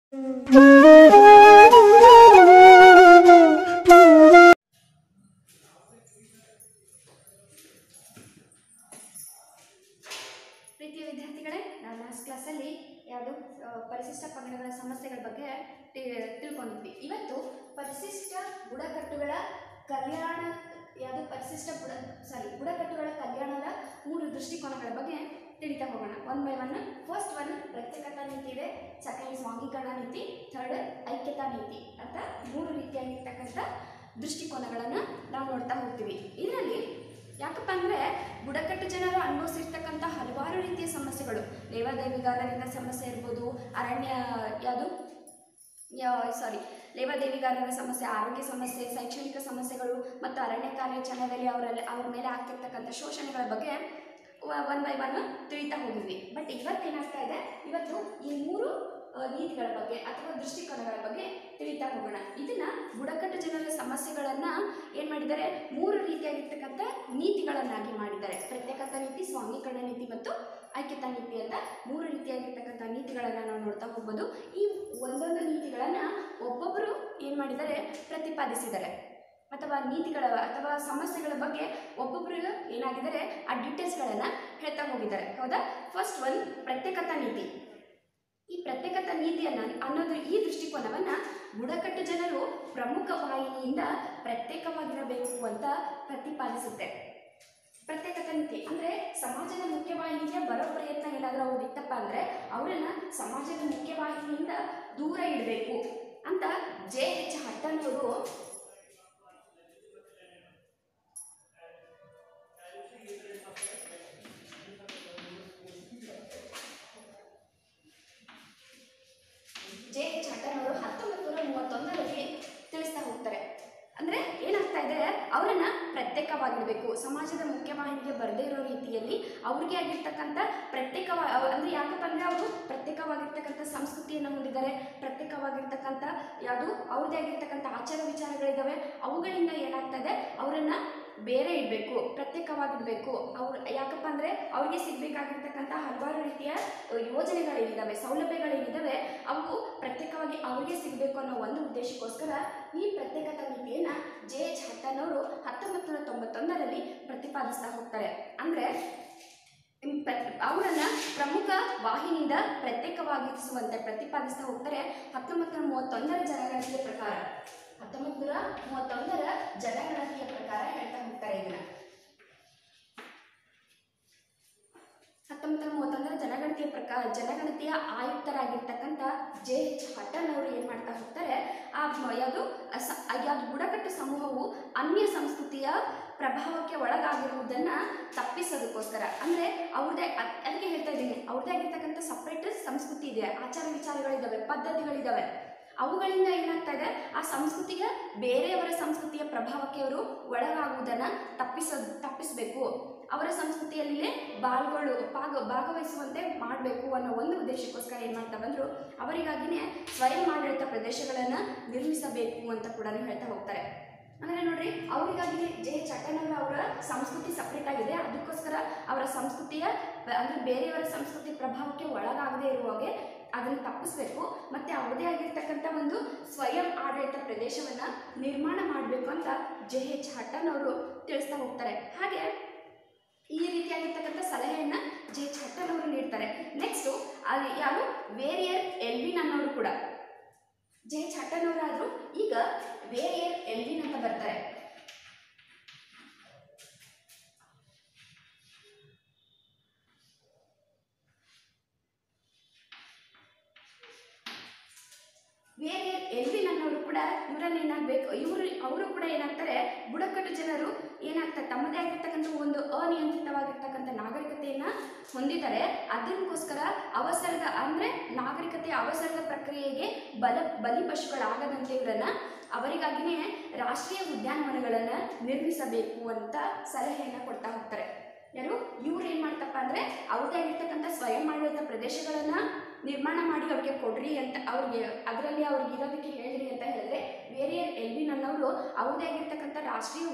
ಪ್ರೀತಿಯ ವಿದ್ಯಾರ್ಥಿಗಳೇ, ನಾವು ಲಾಸ್ಟ್ ಕ್ಲಾಸಲ್ಲಿ ಯಾವುದು ಪರಿಶಿಷ್ಟ ಪಂಗಡಗಳ ಸಮಸ್ಯೆಗಳ ಬಗ್ಗೆ ತಿಳ್ಕೊಂಡಿದ್ವಿ. ಇವತ್ತು ಪರಿಶಿಷ್ಟ ಬುಡಕಟ್ಟುಗಳ ಕಲ್ಯಾಣ ಬುಡಕಟ್ಟುಗಳ ಕಲ್ಯಾಣದ 3 ದೃಷ್ಟಿಕೋನಗಳ ಬಗ್ಗೆ ತಿಳಿತಾ ಹೋಗೋಣ. One by one. First one ಪ್ರತ್ಯೇಕತಾ ನೀತಿ ಇದೆ, ಸೆಕೆಂಡ್ ಸ್ವಾಂಗೀಕರಣ ನೀತಿ, ಥರ್ಡ್ ಐಕ್ಯತಾ ನೀತಿ ಅಂತ 3 ರೀತಿಯಾಗಿರ್ತಕ್ಕಂಥ ದೃಷ್ಟಿಕೋನಗಳನ್ನು ನಾವು ನೋಡ್ತಾ ಹೋಗ್ತೀವಿ. ಇದರಲ್ಲಿ ಯಾಕಪ್ಪ ಅಂದರೆ ಬುಡಕಟ್ಟು ಜನರು ಅನುಭವಿಸಿರ್ತಕ್ಕಂಥ ಹಲವಾರು ರೀತಿಯ ಸಮಸ್ಯೆಗಳು, ಲೇವಾದೇವಿಗಾರರಿಂದ ಸಮಸ್ಯೆ ಇರ್ಬೋದು, ಲೇವಾದೇವಿಗಾರರ ಸಮಸ್ಯೆ, ಆರೋಗ್ಯ ಸಮಸ್ಯೆ, ಶೈಕ್ಷಣಿಕ ಸಮಸ್ಯೆಗಳು ಮತ್ತು ಅರಣ್ಯ ಕಾರ್ಯಾಚರಣೆಯಲ್ಲಿ ಅವ್ರ ಮೇಲೆ ಆಗ್ತಿರ್ತಕ್ಕಂಥ ಶೋಷಣೆಗಳ ಬಗ್ಗೆ ಒನ್ ಬೈ ಒನ್ ತಿಳಿತಾ ಹೋಗಿದ್ವಿ. ಬಟ್ ಇವತ್ತೇನಾಗ್ತಾ ಇದೆ, ಇವತ್ತು ಈ 3 ನೀತಿಗಳ ಬಗ್ಗೆ ಅಥವಾ ದೃಷ್ಟಿಕೋನಗಳ ಬಗ್ಗೆ ತಿಳಿತಾ ಹೋಗೋಣ. ಇದನ್ನ ಬುಡಕಟ್ಟು ಜನರ ಸಮಸ್ಯೆಗಳನ್ನು ಏನು ಮಾಡಿದ್ದಾರೆ, 3 ರೀತಿಯಾಗಿರ್ತಕ್ಕಂಥ ನೀತಿಗಳನ್ನಾಗಿ ಮಾಡಿದ್ದಾರೆ. ಪ್ರತ್ಯೇಕತಾ ನೀತಿ, ಸ್ವಾಂಗೀಕರಣ ನೀತಿ ಮತ್ತು ಐಕ್ಯತಾ ನೀತಿ ಅಂತ 3 ರೀತಿಯಾಗಿರ್ತಕ್ಕಂಥ ನೀತಿಗಳನ್ನು ನಾವು ನೋಡ್ತಾ ಹೋಗ್ಬೋದು. ಈ ಒಂದೊಂದು ನೀತಿಗಳನ್ನು ಒಬ್ಬೊಬ್ಬರು ಏನು ಮಾಡಿದ್ದಾರೆ, ಪ್ರತಿಪಾದಿಸಿದ್ದಾರೆ ಅಥವಾ ಅಥವಾ ಸಮಸ್ಯೆಗಳ ಬಗ್ಗೆ ಒಬ್ಬೊಬ್ಬರು ಏನಾಗಿದ್ದಾರೆ ಆ ಡೀಟೇಲ್ಸ್ಗಳನ್ನು ಹೇಳ್ತಾ ಹೋಗಿದ್ದಾರೆ. ಹೌದಾ? ಫಸ್ಟ್ ಒನ್ ಪ್ರತ್ಯೇಕತಾ ನೀತಿ. ಈ ಪ್ರತ್ಯೇಕತಾ ಅನ್ನೋದು ಈ ದೃಷ್ಟಿಕೋನವನ್ನು ಬುಡಕಟ್ಟು ಜನರು ಪ್ರಮುಖ ವಾಹಿನಿಯಿಂದ ಪ್ರತ್ಯೇಕವಾಗಿರಬೇಕು ಅಂತ ಪ್ರತಿಪಾದಿಸುತ್ತೆ. ಪ್ರತ್ಯೇಕತಾ ನೀತಿ ಅಂದರೆ ಸಮಾಜದ ಮುಖ್ಯವಾಹಿನಿಗೆ ಬರೋ ಪ್ರಯತ್ನ ಏನಾದರೂ ಅವ್ರು ಇತ್ತಪ್ಪ ಅಂದರೆ ಅವರನ್ನು ಸಮಾಜದ ಮುಖ್ಯವಾಹಿನಿಯಿಂದ ದೂರ ಇಡಬೇಕು ಅಂತ JH ಹಟ್ಟನವರು JH ಹಟ್ಟನವರು 1931ರಲ್ಲಿ ತಿಳಿಸ್ತಾ ಹೋಗ್ತಾರೆ. ಅಂದರೆ ಏನಾಗ್ತಾ ಇದೆ, ಅವರನ್ನು ಪ್ರತ್ಯೇಕವಾಗಿಡಬೇಕು, ಸಮಾಜದ ಮುಖ್ಯವಾಹಿನಿಗೆ ಬರದೇ ಇರೋ ರೀತಿಯಲ್ಲಿ ಅವ್ರಿಗೆ ಆಗಿರ್ತಕ್ಕಂಥ ಅಂದರೆ ಯಾಕಪ್ಪ ಅಂದರೆ ಅವರು ಪ್ರತ್ಯೇಕವಾಗಿರ್ತಕ್ಕಂಥ ಸಂಸ್ಕೃತಿಯನ್ನು ಹೊಂದಿದ್ದಾರೆ, ಪ್ರತ್ಯೇಕವಾಗಿರ್ತಕ್ಕಂಥ ಅವ್ರದ್ದೇ ಆಗಿರ್ತಕ್ಕಂಥ ಆಚಾರ ವಿಚಾರಗಳಿದ್ದಾವೆ. ಅವುಗಳಿಂದ ಏನಾಗ್ತಾ ಇದೆ, ಅವರನ್ನು ಬೇರೆ ಇಡಬೇಕು, ಪ್ರತ್ಯೇಕವಾಗಿಡಬೇಕು. ಯಾಕಪ್ಪ ಅಂದರೆ ಅವ್ರಿಗೆ ಸಿಗಬೇಕಾಗಿರ್ತಕ್ಕಂಥ ಹಲವಾರು ರೀತಿಯ ಯೋಜನೆಗಳೇನಿದ್ದಾವೆ, ಸೌಲಭ್ಯಗಳೇನಿದ್ದಾವೆ, ಅವು ಪ್ರತ್ಯೇಕವಾಗಿ ಅವ್ರಿಗೆ ಸಿಗಬೇಕು ಅನ್ನೋ ಒಂದು ಉದ್ದೇಶಕ್ಕೋಸ್ಕರ ಈ ಪ್ರತ್ಯೇಕತಾ ನೀತಿಯನ್ನು JH ಹಟ್ಟನವರು 1991ರಲ್ಲಿ ಪ್ರತಿಪಾದಿಸ್ತಾ ಹೋಗ್ತಾರೆ. ಅಂದರೆ ಅವರನ್ನ ಪ್ರಮುಖ ವಾಹಿನಿಯಿಂದ ಪ್ರತ್ಯೇಕವಾಗಿಸುವಂತೆ ಪ್ರತಿಪಾದಿಸ್ತಾ ಹೋಗ್ತಾರೆ. 1931ರ ಜನಗಣತಿಯ ಪ್ರಕಾರ 1931ರ ಜನಗಣತಿಯ ಪ್ರಕಾರ ಹೇಳ್ತಾ ಹೋಗ್ತಾರೆ. ಇದನ್ನ 1931ರ ಜನಗಣತಿಯ ಆಯುಕ್ತರಾಗಿರ್ತಕ್ಕಂಥ JH ಹಟ್ಟನವರು ಏನು ಮಾಡ್ತಾ ಹೋಗ್ತಾರೆ, ಯಾವುದು ಬುಡಕಟ್ಟು ಸಮೂಹವು ಅನ್ಯ ಸಂಸ್ಕೃತಿಯ ಪ್ರಭಾವಕ್ಕೆ ಒಳಗಾಗಿರುವುದನ್ನು ತಪ್ಪಿಸೋದಕ್ಕೋಸ್ಕರ, ಅಂದರೆ ಅದಕ್ಕೆ ಹೇಳ್ತಾ ಇದ್ದೀನಿ, ಅವ್ರದ್ದೇ ಆಗಿರ್ತಕ್ಕಂಥ ಸಪ್ರೇಟ್ ಸಂಸ್ಕೃತಿ ಇದೆ, ಆಚಾರ ವಿಚಾರಗಳಿದ್ದಾವೆ, ಪದ್ಧತಿಗಳಿದ್ದಾವೆ. ಅವುಗಳಿಂದ ಏನಾಗ್ತಾ ಇದೆ, ಆ ಸಂಸ್ಕೃತಿಗೆ ಬೇರೆಯವರ ಸಂಸ್ಕೃತಿಯ ಪ್ರಭಾವಕ್ಕೆ ಅವರು ಒಳಗಾಗುವುದನ್ನು ತಪ್ಪಿಸಬೇಕು, ಅವರ ಸಂಸ್ಕೃತಿಯಲ್ಲೇ ಭಾಗವಹಿಸುವಂತೆ ಮಾಡಬೇಕು ಅನ್ನೋ ಒಂದು ಉದ್ದೇಶಕ್ಕೋಸ್ಕರ ಏನು ಮಾಡ್ತಾ ಬಂದರು, ಅವರಿಗಾಗಿಯೇ ಸ್ವಯಂ ಆಡಳಿತ ಪ್ರದೇಶಗಳನ್ನು ನಿರ್ಮಿಸಬೇಕು ಅಂತ ಕೂಡ ಹೇಳ್ತಾ ಹೋಗ್ತಾರೆ. ಅಂದರೆ ನೋಡ್ರಿ, ಅವರಿಗಾಗಿ JH ಹಟ್ಟನವರು ಅವರ ಸಂಸ್ಕೃತಿ ಸಪ್ರೇಟ್ ಆಗಿದೆ, ಅದಕ್ಕೋಸ್ಕರ ಅವರ ಸಂಸ್ಕೃತಿಯ ಅಂದರೆ ಬೇರೆಯವರ ಸಂಸ್ಕೃತಿ ಪ್ರಭಾವಕ್ಕೆ ಒಳಗಾಗದೇ ಇರುವಾಗೆ ಅದನ್ನು ತಪ್ಪಿಸ್ಬೇಕು, ಮತ್ತು ಅವ್ರದೇ ಆಗಿರ್ತಕ್ಕಂಥ ಒಂದು ಸ್ವಯಂ ಆಡಳಿತ ಪ್ರದೇಶವನ್ನು ನಿರ್ಮಾಣ ಮಾಡಬೇಕು ಅಂತ JH ಹಟ್ಟನವರು ತಿಳಿಸ್ತಾ ಹೋಗ್ತಾರೆ. ಹಾಗೆ ಈ ರೀತಿಯಾಗಿರ್ತಕ್ಕಂಥ ಸಲಹೆಯನ್ನು JH ಹಟ್ಟನವರು ನೀಡ್ತಾರೆ. ನೆಕ್ಸ್ಟು ಯಾರು ವೇರಿಯರ್ ಎಲ್ವಿನ್ ಅನ್ನೋರು ಕೂಡ JH ಹಟ್ಟನವರಾದರೂ ಈಗ ವೇರಿಯರ್ ಎಲ್ವಿನ್ ಅಂತ ಬರ್ತಾರೆ. ವೇರಿಯರ್ ಎಲ್ವಿನ್ ಅನ್ನೋರು ಕೂಡ ಅವರು ಕೂಡ ಏನಾಗ್ತಾರೆ, ಬುಡಕಟ್ಟು ಜನರು ಏನಾಗ್ತಾರೆ, ತಮ್ಮದೇ ಆಗಿರ್ತಕ್ಕಂಥ ಒಂದು ಅನಿಯಂತ್ರಿತವಾಗಿರ್ತಕ್ಕಂಥ ನಾಗರಿಕತೆಯನ್ನು ಹೊಂದಿದ್ದಾರೆ. ಅದಕ್ಕೋಸ್ಕರ ನಾಗರಿಕತೆಯ ಅವಸರದ ಪ್ರಕ್ರಿಯೆಗೆ ಬಲಿಪಶುಗಳಾಗದಂತೆ ಇವರನ್ನು ಅವರಿಗಾಗಿಯೇ ರಾಷ್ಟ್ರೀಯ ಉದ್ಯಾನವನಗಳನ್ನು ನಿರ್ಮಿಸಬೇಕು ಅಂತ ಸಲಹೆಯನ್ನು ಕೊಡ್ತಾ ಹೋಗ್ತಾರೆ. ಇವ್ರು ಏನು ಮಾಡ್ತಪ್ಪ ಅಂದರೆ ಅವ್ರದ್ದೇ ಆಗಿರ್ತಕ್ಕಂಥ ಸ್ವಯಂ ಆಡಳಿತ ಪ್ರದೇಶಗಳನ್ನು ನಿರ್ಮಾಣ ಮಾಡಿ ಅವ್ರಿಗೆ ಕೊಡ್ರಿ ಅಂತ, ಅದರಲ್ಲಿ ಅವ್ರಿಗೆ ಇರೋದಕ್ಕೆ ಹೇಳ್ರಿ ಅಂತ ಹೇಳಿದ್ರೆ, ವೇರಿಯರ್ ಎಲ್ವಿನ್ ಅನ್ನೋರು ಅವ್ರದ್ದೇ ಆಗಿರ್ತಕ್ಕಂಥ ರಾಷ್ಟ್ರೀಯ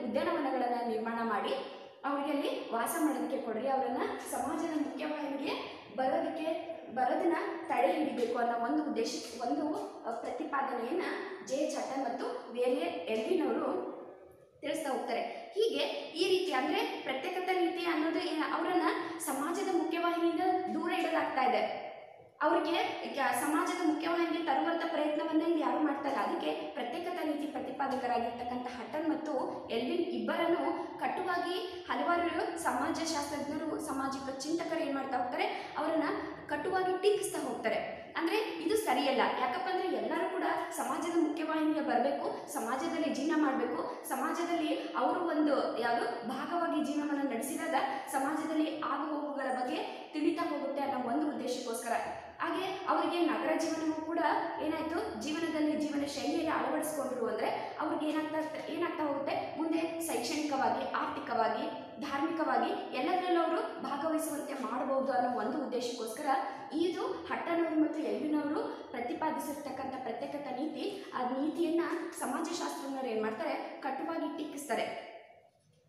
ಉದ್ಯಾನವನಗಳನ್ನು ನಿರ್ಮಾಣ ಮಾಡಿ ಅವರಿಗೆ ಅಲ್ಲಿ ವಾಸ ಮಾಡೋದಕ್ಕೆ ಕೊಡ್ರಿ, ಅವರನ್ನು ಸಮಾಜದ ಮುಖ್ಯವಾಹಿನಿಗೆ ಬರೋದನ್ನ ತಡೆ ಹಿಡಿಬೇಕು ಅನ್ನೋ ಒಂದು ಪ್ರತಿಪಾದನೆಯನ್ನ ಜೆ.ಎಚ್. ಹಟನ್ ಮತ್ತು ವೇರಿಯರ್ ಎಲ್ವಿನ್ ಅವರು ತಿಳಿಸ್ತಾ ಹೋಗ್ತಾರೆ. ಹೀಗೆ ಈ ರೀತಿ ಅಂದರೆ ಪ್ರತ್ಯೇಕತಾ ನೀತಿ ಅನ್ನೋದು ಅವರನ್ನ ಸಮಾಜದ ಮುಖ್ಯವಾಹಿನಿಯಿಂದ ದೂರ ಇಡಲಾಗ್ತಾ ಇದೆ. ಅವರಿಗೆ ಸಮಾಜದ ಮುಖ್ಯವಾಹಿನಿಗೆ ತರುವಂಥ ಪ್ರಯತ್ನವನ್ನ ಇಲ್ಲಿ ಯಾರು ಮಾಡ್ತಾ ಇಲ್ಲ. ಅದಕ್ಕೆ ಪ್ರತ್ಯೇಕತಾ ನೀತಿ ಪ್ರತಿಪಾದಕರಾಗಿರ್ತಕ್ಕಂಥ ಹಟನ್ ಮತ್ತು ಎಲ್ವಿನ್ ಇಬ್ಬರನ್ನು ಕಟುವಾಗಿ ಹಲವಾರು ಸಮಾಜಶಾಸ್ತ್ರಜ್ಞರು, ಸಾಮಾಜಿಕ ಚಿಂತಕರು ಏನು ಮಾಡ್ತಾ ಹೋಗ್ತಾರೆ, ಅವರನ್ನ ಕಟುವಾಗಿ ಟೀಕಿಸ್ತಾ ಹೋಗ್ತಾರೆ. ಅಂದರೆ ಇದು ಸರಿಯಲ್ಲ. ಯಾಕಪ್ಪ ಅಂದರೆ ಎಲ್ಲರೂ ಕೂಡ ಸಮಾಜದ ಮುಖ್ಯವಾಹಿನಿಗೆ ಬರಬೇಕು, ಸಮಾಜದಲ್ಲಿ ಜೀವನ ಮಾಡಬೇಕು, ಸಮಾಜದಲ್ಲಿ ಅವರು ಒಂದು ಯಾವುದು ಭಾಗವಾಗಿ ಜೀವನವನ್ನು ನಡೆಸಿದಾಗ ಸಮಾಜದಲ್ಲಿ ಆಗುಹೋಗುಗಳ ಬಗ್ಗೆ ತಿಳಿತಾ ಹೋಗುತ್ತೆ ಅನ್ನೋ ಒಂದು ಉದ್ದೇಶಕ್ಕೋಸ್ಕರ. ಹಾಗೆ ಅವರಿಗೆ ನಗರ ಜೀವನವೂ ಕೂಡ ಏನಾಯಿತು, ಜೀವನ ಶೈಲಿಯಲ್ಲಿ ಅಳವಡಿಸ್ಕೊಂಡ್ರು ಅಂದರೆ ಅವ್ರಿಗೆ ಏನಾಗ್ತಾ ಹೋಗುತ್ತೆ, ಮುಂದೆ ಶೈಕ್ಷಣಿಕವಾಗಿ, ಆರ್ಥಿಕವಾಗಿ, ಧಾರ್ಮಿಕವಾಗಿ ಎಲ್ಲದರಲ್ಲೂ ಅವರು ಭಾಗವಹಿಸುವಂತೆ ಮಾಡಬಹುದು ಅನ್ನೋ ಒಂದು ಉದ್ದೇಶಕ್ಕೋಸ್ಕರ ಇದು ಹಟನ್ ಅವರು ಮತ್ತು ಎಲ್ವಿನ್ ಅವರು ಪ್ರತಿಪಾದಿಸಿರ್ತಕ್ಕಂಥ ಪ್ರತ್ಯೇಕತಾ ನೀತಿ, ಆ ನೀತಿಯನ್ನು ಸಮಾಜಶಾಸ್ತ್ರಜ್ಞರು ಏನು ಮಾಡ್ತಾರೆ, ಕಟುವಾಗಿ ಟೀಕಿಸ್ತಾರೆ.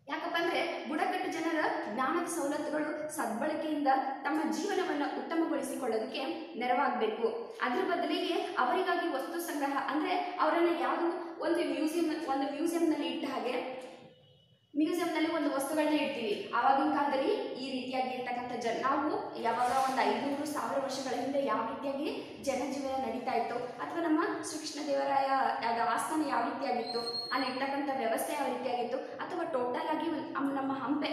ಯಾಕಪ್ಪ ಅಂದರೆ ಬುಡಕಟ್ಟು ಜನರ ಜ್ಞಾನದ ಸವಲತ್ತುಗಳು ಸದ್ಬಳಕೆಯಿಂದ ತಮ್ಮ ಜೀವನವನ್ನು ಉತ್ತಮಗೊಳಿಸಿಕೊಳ್ಳೋದಕ್ಕೆ ನೆರವಾಗಬೇಕು. ಅದರ ಬದಲಿಗೆ ಅವರಿಗಾಗಿ ವಸ್ತು ಸಂಗ್ರಹ ಅಂದರೆ ಅವರನ್ನು ಯಾವುದೋ ಒಂದು ಮ್ಯೂಸಿಯಂನಲ್ಲಿ ಇಟ್ಟ ಹಾಗೆ ಮ್ಯೂಸಿಯಂನಲ್ಲಿ ಒಂದು ವಸ್ತುಗಳನ್ನ ಇಡ್ತೀವಿ. ಆವಾಗಿನ ಕಾಲದಲ್ಲಿ ಈ ರೀತಿಯಾಗಿ ಇರ್ತಕ್ಕಂಥ ನಾವು ಯಾವಾಗ ಒಂದು 500-1000 ವರ್ಷಗಳ ಹಿಂದೆ ಯಾವ ರೀತಿಯಾಗಿ ಜನಜೀವನ ನಡೀತಾ ಇತ್ತು, ಅಥವಾ ನಮ್ಮ ಶ್ರೀಕೃಷ್ಣ ದೇವರಾಯ ಆಸ್ಥಾನ ಯಾವ ರೀತಿಯಾಗಿತ್ತು, ಅಲ್ಲಿ ಇರ್ತಕ್ಕಂಥ ವ್ಯವಸ್ಥೆ ಯಾವ ರೀತಿಯಾಗಿತ್ತು, ಅಥವಾ ಟೋಟಲ್ ಆಗಿ ನಮ್ಮ ಹಂಪೆ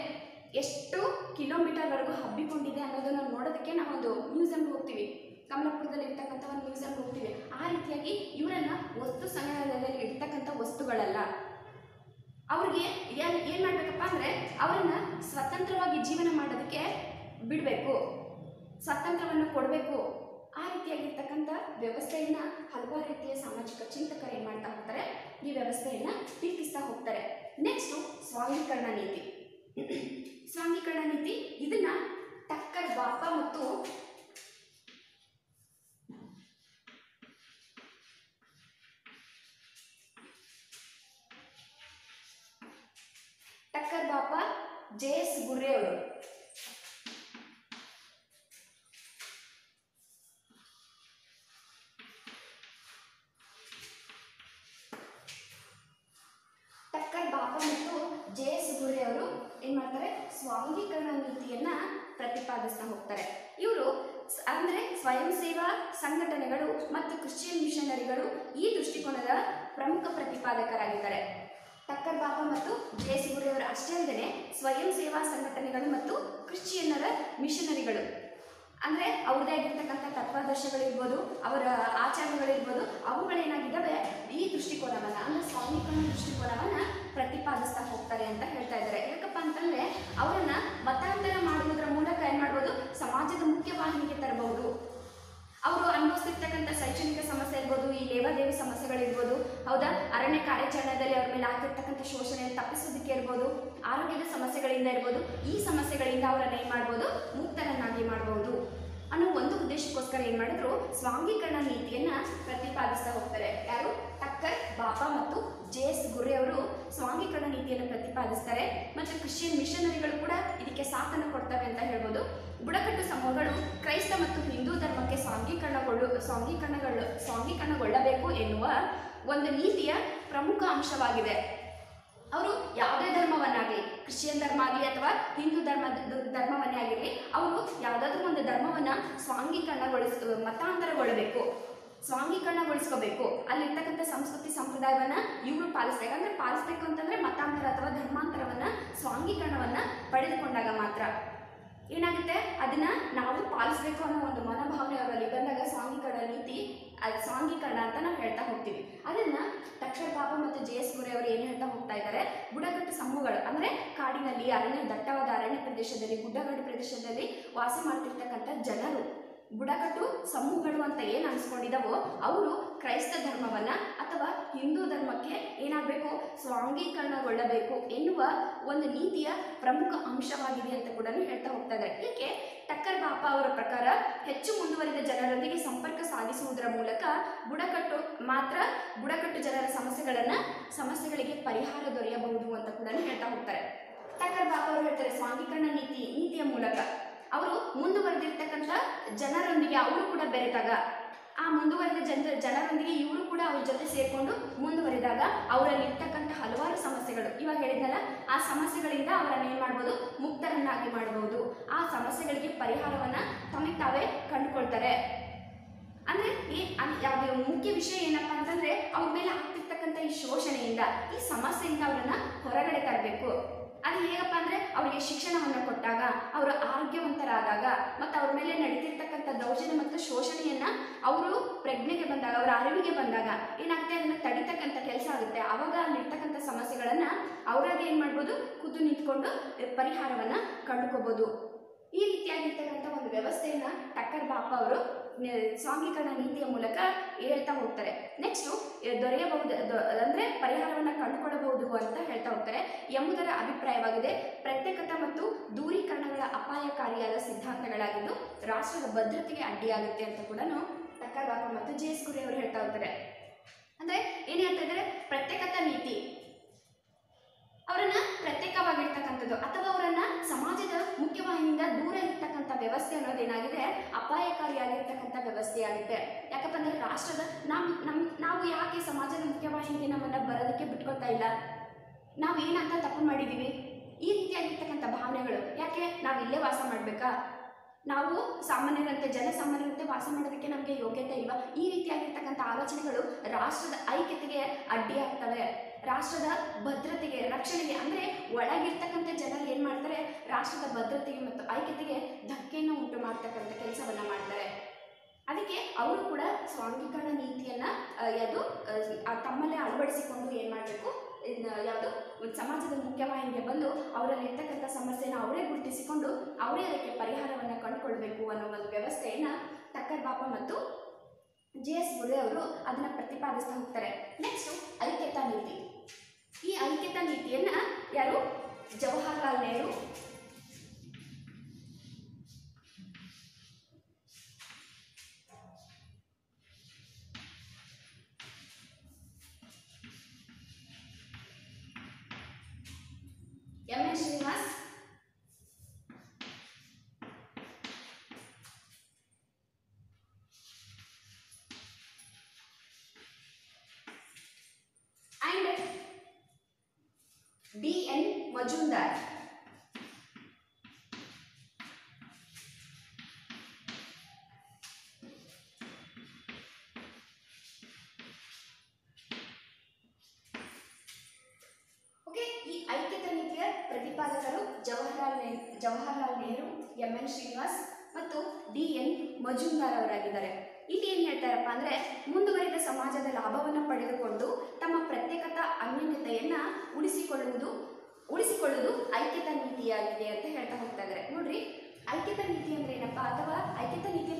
ಎಷ್ಟು ಕಿಲೋಮೀಟರ್ವರೆಗೂ ಹಬ್ಬಿಕೊಂಡಿದೆ ಅನ್ನೋದನ್ನು ನೋಡೋದಕ್ಕೆ ನಾವೊಂದು ಮ್ಯೂಸಿಯಂಗೆ ಹೋಗ್ತೀವಿ. ಕಮಲಾಪುರದಲ್ಲಿ ಇರ್ತಕ್ಕಂಥ ಒಂದು ಮ್ಯೂಸಿಯಂಗೆ ಹೋಗ್ತೀವಿ. ಆ ರೀತಿಯಾಗಿ ಇವರನ್ನು ವಸ್ತು ಸಂಗ್ರಹದಲ್ಲಿ ಇರ್ತಕ್ಕಂಥ ವಸ್ತುಗಳಲ್ಲ, ಅವ್ರಿಗೆ ಏನು ಮಾಡಬೇಕಪ್ಪ ಅಂದರೆ ಅವರನ್ನು ಸ್ವತಂತ್ರವಾಗಿ ಜೀವನ ಮಾಡೋದಕ್ಕೆ ಬಿಡಬೇಕು, ಸ್ವಾತಂತ್ರ್ಯವನ್ನು ಕೊಡಬೇಕು. ಆ ರೀತಿಯಾಗಿರ್ತಕ್ಕಂಥ ವ್ಯವಸ್ಥೆಯನ್ನು ಹಲವಾರು ರೀತಿಯ ಸಾಮಾಜಿಕ ಚಿಂತಕರು ಏನು ಮಾಡ್ತಾ ಹೋಗ್ತಾರೆ, ಈ ವ್ಯವಸ್ಥೆಯನ್ನು ಟೀಕಿಸ್ತಾ ಹೋಗ್ತಾರೆ. ನೆಕ್ಸ್ಟು ಸ್ವಾಂಗೀಕರಣ ನೀತಿ. ಸ್ವಾಂಗೀಕರಣ ನೀತಿ ಇದನ್ನು ಟಕ್ಕರ್ ಬಾಪಾ ಮತ್ತು ಜೆ.ಎಸ್. ಗುರ್ರೆ ಅವರು ಏನು ಮಾಡ್ತಾರೆ, ಸ್ವಾಂಗೀಕರಣ ನೀತಿಯನ್ನು ಪ್ರತಿಪಾದಿಸ್ತಾ ಹೋಗ್ತಾರೆ. ಇವರು ಅಂದರೆ ಸ್ವಯಂ ಸೇವಾ ಸಂಘಟನೆಗಳು ಮತ್ತು ಕ್ರಿಶ್ಚಿಯನ್ ಮಿಷನರಿಗಳು ಈ ದೃಷ್ಟಿಕೋನದ ಪ್ರಮುಖ ಪ್ರತಿಪಾದಕರಾಗಿದ್ದಾರೆ. ಟಕ್ಕರ್ ಬಾಪಾ ಮತ್ತು ಜೆ.ಎಸ್. ಗುರ್ರೆ ಅವರು ಅಷ್ಟೇ ಅಲ್ಲದೆ ಸ್ವಯಂ ಸೇವಾ ಸಂಘಟನೆಗಳು ಮತ್ತು ಕ್ರಿಶ್ಚಿಯನ್ನರ ಮಿಷನರಿಗಳು ಅಂದರೆ ಅವ್ರದ್ದೇ ಆಗಿರ್ತಕ್ಕಂಥ ತತ್ವಾದರ್ಶಗಳಿರ್ಬೋದು, ಅವರ ಆಚರಣೆಗಳಿರ್ಬೋದು, ಅವುಗಳೇನಾಗಿದ್ದಾವೆ ಈ ದೃಷ್ಟಿಕೋನವನ್ನು ಅಂದರೆ ಸ್ವಾಂಗೀಕರಣ ದೃಷ್ಟಿಕೋನವನ್ನು ಪ್ರತಿಪಾದಿಸ್ತಾ ಹೋಗ್ತಾರೆ ಅಂತ ಹೇಳ್ತಾ ಇದ್ದಾರೆ. ಯಾಕಪ್ಪ ಅಂತಂದರೆ ಅವರನ್ನು ಮತಾಂತರ ಮಾಡುವುದರ ಮೂಲಕ ಏನು ಮಾಡ್ಬೋದು, ಸಮಾಜದ ಮುಖ್ಯವಾಹಿನಿಗೆ ತರಬಹುದು. ಅವರು ಅನುಭವಿಸ್ತಿರ್ತಕ್ಕಂಥ ಶೈಕ್ಷಣಿಕ ಸಮಸ್ಯೆ ಇರ್ಬೋದು, ಈ ಲೇವಾದೇವಿ ಸಮಸ್ಯೆಗಳಿರ್ಬೋದು, ಹೌದಾ, ಅರಣ್ಯ ಕಾರ್ಯಾಚರಣೆಯಲ್ಲಿ ಅವ್ರ ಮೇಲೆ ಆಗ್ತಿರ್ತಕ್ಕಂಥ ಶೋಷಣೆಯನ್ನು ತಪ್ಪಿಸೋದಕ್ಕೆ ಇರ್ಬೋದು, ಆರೋಗ್ಯದ ಸಮಸ್ಯೆಗಳಿಂದ ಇರ್ಬೋದು, ಈ ಸಮಸ್ಯೆಗಳಿಂದ ಅವರನ್ನು ಏನು ಮಾಡ್ಬೋದು, ಮುಕ್ತರನ್ನಾಗಿ ಮಾಡ್ಬೋದು ಅನ್ನೋ ಒಂದು ಉದ್ದೇಶಕ್ಕೋಸ್ಕರ ಏನು ಮಾಡಿದ್ರು, ಸ್ವಾಂಗೀಕರಣ ನೀತಿಯನ್ನು ಪ್ರತಿಪಾದಿಸ್ತಾ ಹೋಗ್ತಾರೆ. ಯಾರು, ಟಕ್ಕರ್ ಬಾಪಾ ಮತ್ತು ಜೆ.ಎಸ್. ಗುರ್ರೆ ಅವರು ಸ್ವಾಂಗೀಕರಣ ನೀತಿಯನ್ನು ಪ್ರತಿಪಾದಿಸ್ತಾರೆ. ಮತ್ತು ಕ್ರಿಶ್ಚಿಯನ್ ಮಿಷನರಿಗಳು ಕೂಡ ಇದಕ್ಕೆ ಸಾಥನ್ನು ಕೊಡ್ತವೆ ಅಂತ ಹೇಳ್ಬೋದು. ಬುಡಕಟ್ಟು ಸಮೂಹಗಳು ಕ್ರೈಸ್ತ ಮತ್ತು ಹಿಂದೂ ಧರ್ಮಕ್ಕೆ ಸ್ವಾಂಗೀಕರಣಗೊಳ್ಳಬೇಕು ಎನ್ನುವ ಒಂದು ನೀತಿಯ ಪ್ರಮುಖ ಅಂಶವಾಗಿದೆ. ಅವರು ಯಾವುದೇ ಧರ್ಮವನ್ನಾಗಲಿ, ಕ್ರಿಶ್ಚಿಯನ್ ಧರ್ಮ ಆಗಲಿ ಅಥವಾ ಹಿಂದೂ ಧರ್ಮವನ್ನೇ ಆಗಿರಲಿ, ಅವರು ಯಾವುದಾದ್ರೂ ಒಂದು ಧರ್ಮವನ್ನು ಸ್ವಾಂಗೀಕರಣಗೊಳಿಸ್ಕೋಬೇಕು. ಅಲ್ಲಿರ್ತಕ್ಕಂಥ ಸಂಸ್ಕೃತಿ ಸಂಪ್ರದಾಯವನ್ನು ಇವರು ಪಾಲಿಸ್ಬೇಕು. ಅಂದರೆ ಪಾಲಿಸ್ಬೇಕು ಅಂತಂದರೆ ಮತಾಂತರ ಅಥವಾ ಧರ್ಮಾಂತರವನ್ನು, ಸ್ವಾಂಗೀಕರಣವನ್ನು ಪಡೆದುಕೊಂಡಾಗ ಮಾತ್ರ ಏನಾಗುತ್ತೆ, ಅದನ್ನು ನಾವು ಪಾಲಿಸಬೇಕು ಅನ್ನೋ ಒಂದು ಮನೋಭಾವನೆ ಅವರಲ್ಲಿ ಬಂದಾಗ ಸ್ವಾಂಗೀಕರಣ ಅಂತ ನಾವು ಹೇಳ್ತಾ ಹೋಗ್ತೀವಿ. ಅದನ್ನು ಟಕ್ಕರ್ ಬಾಪಾ ಮತ್ತು ಜೆ.ಎಸ್. ಗುರ್ರೆ ಅವರು ಏನು ಹೇಳ್ತಾ ಹೋಗ್ತಾ ಇದ್ದಾರೆ, ಬುಡಕಟ್ಟು ಸಮೂಹಗಳು ಅಂದರೆ ಕಾಡಿನಲ್ಲಿ, ದಟ್ಟವಾದ ಅರಣ್ಯ ಪ್ರದೇಶದಲ್ಲಿ, ಗುಡ್ಡಗಾಡು ಪ್ರದೇಶದಲ್ಲಿ ವಾಸ ಮಾಡ್ತಿರ್ತಕ್ಕಂಥ ಜನರು, ಬುಡಕಟ್ಟು ಸಮೂಹಗಳು ಅಂತ ಏನು ಅನ್ಸ್ಕೊಂಡಿದ್ದಾವೋ ಅವರು ಕ್ರೈಸ್ತ ಧರ್ಮವನ್ನು ಅಥವಾ ಹಿಂದೂ ಧರ್ಮಕ್ಕೆ ಏನಾಗಬೇಕು, ಸ್ವಾಂಗೀಕರಣಗೊಳ್ಳಬೇಕು ಎನ್ನುವ ಒಂದು ನೀತಿಯ ಪ್ರಮುಖ ಅಂಶವಾಗಿದೆ ಅಂತ ಕೂಡ ಹೇಳ್ತಾ ಹೋಗ್ತಾ ಇದ್ದಾರೆ. ಹೀಗೆ ಟಕ್ಕರ್ ಬಾಪಾ ಅವರ ಪ್ರಕಾರ ಹೆಚ್ಚು ಮುಂದುವರಿದ ಜನರೊಂದಿಗೆ ಸಂಪರ್ಕ ಸಾಧಿಸುವುದರ ಮೂಲಕ ಬುಡಕಟ್ಟು ಜನರ ಸಮಸ್ಯೆಗಳಿಗೆ ಪರಿಹಾರ ದೊರೆಯಬಹುದು ಅಂತ ಕೂಡ ಹೇಳ್ತಾ ಹೋಗ್ತಾರೆ. ಟಕ್ಕರ್ ಬಾಪಾ ಅವರು ಹೇಳ್ತಾರೆ, ಸ್ವಾಂಗೀಕರಣ ನೀತಿಯ ಮೂಲಕ ಅವರು ಮುಂದುವರೆದ ಮುಂದುವರೆದಿರ್ತಕ್ಕಂಥ ಜನರೊಂದಿಗೆ ಅವರು ಕೂಡ ಬೆರೆತಾಗ, ಆ ಮುಂದುವರೆದ ಜನರೊಂದಿಗೆ ಇವರು ಕೂಡ ಅವ್ರ ಜೊತೆ ಸೇರಿಕೊಂಡು ಮುಂದುವರಿದಾಗ ಅವರಲ್ಲಿ ಇರ್ತಕ್ಕಂಥ ಹಲವಾರು ಸಮಸ್ಯೆಗಳು, ಇವಾಗ ಹೇಳಿದ್ನಲ್ಲ, ಆ ಸಮಸ್ಯೆಗಳಿಂದ ಅವರನ್ನು ಏನು ಮಾಡ್ಬೋದು, ಮುಕ್ತರನ್ನಾಗಿ ಮಾಡಬಹುದು. ಆ ಸಮಸ್ಯೆಗಳಿಗೆ ಪರಿಹಾರವನ್ನ ತಮಗೆ ತಾವೇ ಕಂಡುಕೊಳ್ತಾರೆ. ಅಂದ್ರೆ ಯಾವ್ದು ಮುಖ್ಯ ವಿಷಯ ಏನಪ್ಪಾ ಅಂತಂದ್ರೆ ಅವ್ರ ಮೇಲೆ ಆಗ್ತಿರ್ತಕ್ಕಂಥ ಈ ಶೋಷಣೆಯಿಂದ, ಈ ಸಮಸ್ಯೆಯಿಂದ ಅವರನ್ನ ಹೊರಗಡೆ ತರಬೇಕು. ಅದು ಹೇಗಪ್ಪ ಅಂದ್ರೆ ಅವರಿಗೆ ಶಿಕ್ಷಣವನ್ನು ಕೊಟ್ಟಾಗ, ಅವರು ಆರೋಗ್ಯವಂತರಾದಾಗ, ಮತ್ತು ಅವ್ರ ಮೇಲೆ ನಡೀತಿರ್ತಕ್ಕಂಥ ದೌರ್ಜನ್ಯ ಮತ್ತು ಶೋಷಣೆಯನ್ನ ಅವರು ಪ್ರಜ್ಞೆಗೆ ಬಂದಾಗ, ಅವರ ಅರಿವಿಗೆ ಬಂದಾಗ ಏನಾಗುತ್ತೆ, ಅದನ್ನ ತಡಿತಕ್ಕಂಥ ಕೆಲಸ ಆಗುತ್ತೆ. ಆವಾಗ ಅಲ್ಲಿರ್ತಕ್ಕಂಥ ಸಮಸ್ಯೆಗಳನ್ನ ಅವರಾಗೆ ಏನು ಮಾಡ್ಬೋದು, ಖುದ್ದು ನಿಂತ್ಕೊಂಡು ಪರಿಹಾರವನ್ನ ಕಂಡುಕೋಬಹುದು. ಈ ರೀತಿಯಾಗಿರ್ತಕ್ಕಂಥ ಒಂದು ವ್ಯವಸ್ಥೆಯನ್ನ ಟಕ್ಕರ್ ಬಾಪ ಅವರು ಸ್ವಾಂಗೀಕರಣ ನೀತಿಯ ಮೂಲಕ ಹೇಳ್ತಾ ಹೋಗ್ತಾರೆ. ನೆಕ್ಸ್ಟು ದೊರೆಯಬಹುದು ಅಂದರೆ ಪರಿಹಾರವನ್ನು ಕಂಡುಕೊಳ್ಳಬಹುದು ಅಂತ ಹೇಳ್ತಾ ಹೋಗ್ತಾರೆ ಎಂಬುದರ ಅಭಿಪ್ರಾಯವಾಗಿದೆ. ಪ್ರತ್ಯೇಕತೆ ಮತ್ತು ದೂರೀಕರಣಗಳ ಅಪಾಯಕಾರಿಯಾದ ಸಿದ್ಧಾಂತಗಳಾಗಿದ್ದು ರಾಷ್ಟ್ರದ ಭದ್ರತೆಗೆ ಅಡ್ಡಿಯಾಗುತ್ತೆ ಅಂತ ಕೂಡ ಟಕ್ಕರ್ ಬಾಪ ಮತ್ತು ಜೆ.ಎಸ್. ಕುರಿ ಅವರು ಹೇಳ್ತಾ ಹೋಗ್ತಾರೆ. ಅಂದರೆ ಏನು ಹೇಳ್ತಾ ಇದ್ದಾರೆ, ಪ್ರತ್ಯೇಕತಾ ನೀತಿ ಅವರನ್ನ ಪ್ರತ್ಯೇಕವಾಗಿರ್ತಕ್ಕಂಥದ್ದು ಅಥವಾ ಅವರನ್ನ ಸಮಾಜದ ಮುಖ್ಯವಾಹಿನಿಯಿಂದ ದೂರ ಇರ್ತಕ್ಕಂಥ ವ್ಯವಸ್ಥೆ ಅನ್ನೋದೇನಾಗಿದೆ, ಅಪಾಯಕಾರಿಯಾಗಿರ್ತಕ್ಕಂಥ ವ್ಯವಸ್ಥೆಯಾಗಿದೆ. ಯಾಕಪ್ಪ ಅಂದ್ರೆ ರಾಷ್ಟ್ರದ ನಾವು ಯಾಕೆ ಸಮಾಜದ ಮುಖ್ಯವಾಹಿನಿಗೆ ನಮ್ಮನ್ನ ಬರೋದಕ್ಕೆ ಬಿಟ್ಕೊಳ್ತಾ ಇಲ್ಲ, ನಾವು ಏನಂತ ತಪ್ಪು ಮಾಡಿದ್ದೀವಿ, ಈ ರೀತಿಯಾಗಿರ್ತಕ್ಕಂಥ ಭಾವನೆಗಳು ಯಾಕೆ, ನಾವು ಇಲ್ಲೇ ವಾಸ ಮಾಡಬೇಕಾ, ನಾವು ಸಾಮಾನ್ಯರಂತೆ ಜನಸಾಮಾನ್ಯರಂತೆ ವಾಸ ಮಾಡೋದಕ್ಕೆ ನಮಗೆ ಯೋಗ್ಯತೆ ಇಲ್ವಾ, ಈ ರೀತಿಯಾಗಿರ್ತಕ್ಕಂಥ ಆಲೋಚನೆಗಳು ರಾಷ್ಟ್ರದ ಐಕ್ಯತೆಗೆ ಅಡ್ಡಿಯಾಗ್ತವೆ. ರಾಷ್ಟ್ರದ ಭದ್ರತೆಗೆ, ರಕ್ಷಣೆಗೆ, ಅಂದರೆ ಒಳಗಿರ್ತಕ್ಕಂಥ ಜನರು ಏನು ಮಾಡ್ತಾರೆ, ರಾಷ್ಟ್ರದ ಭದ್ರತೆಗೆ ಮತ್ತು ಐಕ್ಯತೆಗೆ ಧಕ್ಕೆಯನ್ನು ಉಂಟು ಮಾಡ್ತಕ್ಕಂಥ ಕೆಲಸವನ್ನ ಮಾಡ್ತಾರೆ. ಅದಕ್ಕೆ ಅವರು ಕೂಡ ಸ್ವಾಂಗೀಕರಣ ನೀತಿಯನ್ನ ತಮ್ಮಲ್ಲೇ ಅಳವಡಿಸಿಕೊಂಡು ಏನು ಮಾಡಬೇಕು, ಯಾವುದು ಸಮಾಜದ ಮುಖ್ಯವಾಹಿನಿಗೆ ಬಂದು ಅವರಲ್ಲಿ ಇರ್ತಕ್ಕಂಥ ಸಮಸ್ಯೆನ ಅವರೇ ಗುರುತಿಸಿಕೊಂಡು ಅವರೇ ಅದಕ್ಕೆ ಪರಿಹಾರವನ್ನು ಕಂಡುಕೊಳ್ಬೇಕು ಅನ್ನೋ ಒಂದು ವ್ಯವಸ್ಥೆಯನ್ನ ಟಕ್ಕರ್ ಬಾಪ ಮತ್ತು ಜೆ.ಎಸ್. ಕುರಿ ಅವರು ಅದನ್ನ ಪ್ರತಿಪಾದಿಸ್ತಾ ಹೋಗ್ತಾರೆ. ನೆಕ್ಸ್ಟ್ ಐಕ್ಯತಾ ನೀತಿ. ಈ ಐಕ್ಯತಾ ನೀತಿಯನ್ನ ಯಾರು, Jawaharlal Nehru, M N. Srinivas and D N. Majumdar. Okay, ಈ ಐಕ್ಯತಾ ನೀತಿಯ ಪ್ರತಿಪಾದಕರು ಜವಾಹರ್ಲಾಲ್ ನೆಹರು, ಎಂ.ಎನ್. ಶ್ರೀನಿವಾಸ್ ಮತ್ತು ಡಿ.ಎನ್. ಮಜುಂದಾರ್ ಅವರಾಗಿದ್ದಾರೆ. ಇಲ್ಲಿ ಏನು ಹೇಳ್ತಾರಪ್ಪ ಅಂದರೆ, ಮುಂದುವರಿದ ಸಮಾಜದ ಲಾಭವನ್ನು ಪಡೆದುಕೊಂಡು ತಮ್ಮ ಪ್ರತ್ಯೇಕತಾ ಅನ್ಯೋನ್ಯತೆಯನ್ನು ಉಳಿಸಿಕೊಳ್ಳುವುದು ಐಕ್ಯತಾ ನೀತಿಯಾಗಿದೆ ಅಂತ ಹೇಳ್ತಾ ಹೋಗ್ತಾ ಇದ್ದಾರೆ. ನೋಡ್ರಿ, ಐಕ್ಯತಾ ನೀತಿ ಅಂದ್ರೆ ಏನಪ್ಪ, ಅಥವಾ ಐಕ್ಯತಾ ನೀತಿಯ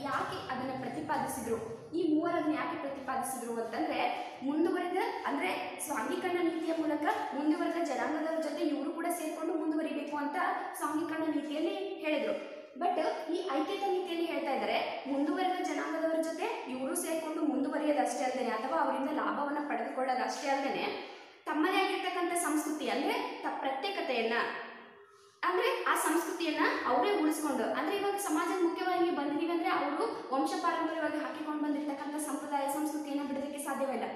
ಯಾಕೆ ಅದನ್ನು ಪ್ರತಿಪಾದಿಸಿದ್ರು, ಈ ಮೂವರನ್ನು ಯಾಕೆ ಪ್ರತಿಪಾದಿಸಿದ್ರು ಅಂತಂದ್ರೆ, ಮುಂದುವರಿದ ಅಂದ್ರೆ ಸ್ವಾಂಗೀಕರಣ ನೀತಿಯ ಮೂಲಕ ಮುಂದುವರೆದ ಜನಾಂಗದವರ ಜೊತೆ ಇವರು ಕೂಡ ಸೇರ್ಕೊಂಡು ಮುಂದುವರಿಬೇಕು ಅಂತ ಸ್ವಾಂಗೀಕರಣ ನೀತಿಯಲ್ಲಿ ಹೇಳಿದ್ರು. ಬಟ್ ಈ ಐಕ್ಯತಾ ನೀತಿಯಲ್ಲಿ ಹೇಳ್ತಾ ಇದ್ದಾರೆ, ಮುಂದುವರೆದ ಜನಾಂಗದವರ ಜೊತೆ ಇವರು ಸೇರ್ಕೊಂಡು ಮುಂದುವರಿಯೋದಷ್ಟೇ ಅಲ್ಲದೆ, ಅಥವಾ ಅವರಿಂದ ಲಾಭವನ್ನು ಪಡೆದುಕೊಳ್ಳೋದಷ್ಟೇ ಅಲ್ಲದೆ, ತಮ್ಮದೇ ಆಗಿರ್ತಕ್ಕಂಥ ಸಂಸ್ಕೃತಿ ಅಂದ್ರೆ ಪ್ರತ್ಯೇಕತೆಯನ್ನ, ಅಂದ್ರೆ ಆ ಸಂಸ್ಕೃತಿಯನ್ನ ಅವರೇ ಉಳಿಸ್ಕೊಂಡು, ಅಂದ್ರೆ ಇವಾಗ ಸಮಾಜದ ಮುಖ್ಯವಾಗಿ ಬಂದಿದ್ದೀವಿ ಅಂದ್ರೆ ಅವರು ವಂಶ ಪಾರಂಪರ್ಯವಾಗಿ ಹಾಕಿಕೊಂಡು ಬಂದಿರತಕ್ಕಂಥ ಸಂಪ್ರದಾಯ ಸಂಸ್ಕೃತಿಯನ್ನ ಬಿಡೋದಕ್ಕೆ ಸಾಧ್ಯವಿಲ್ಲ.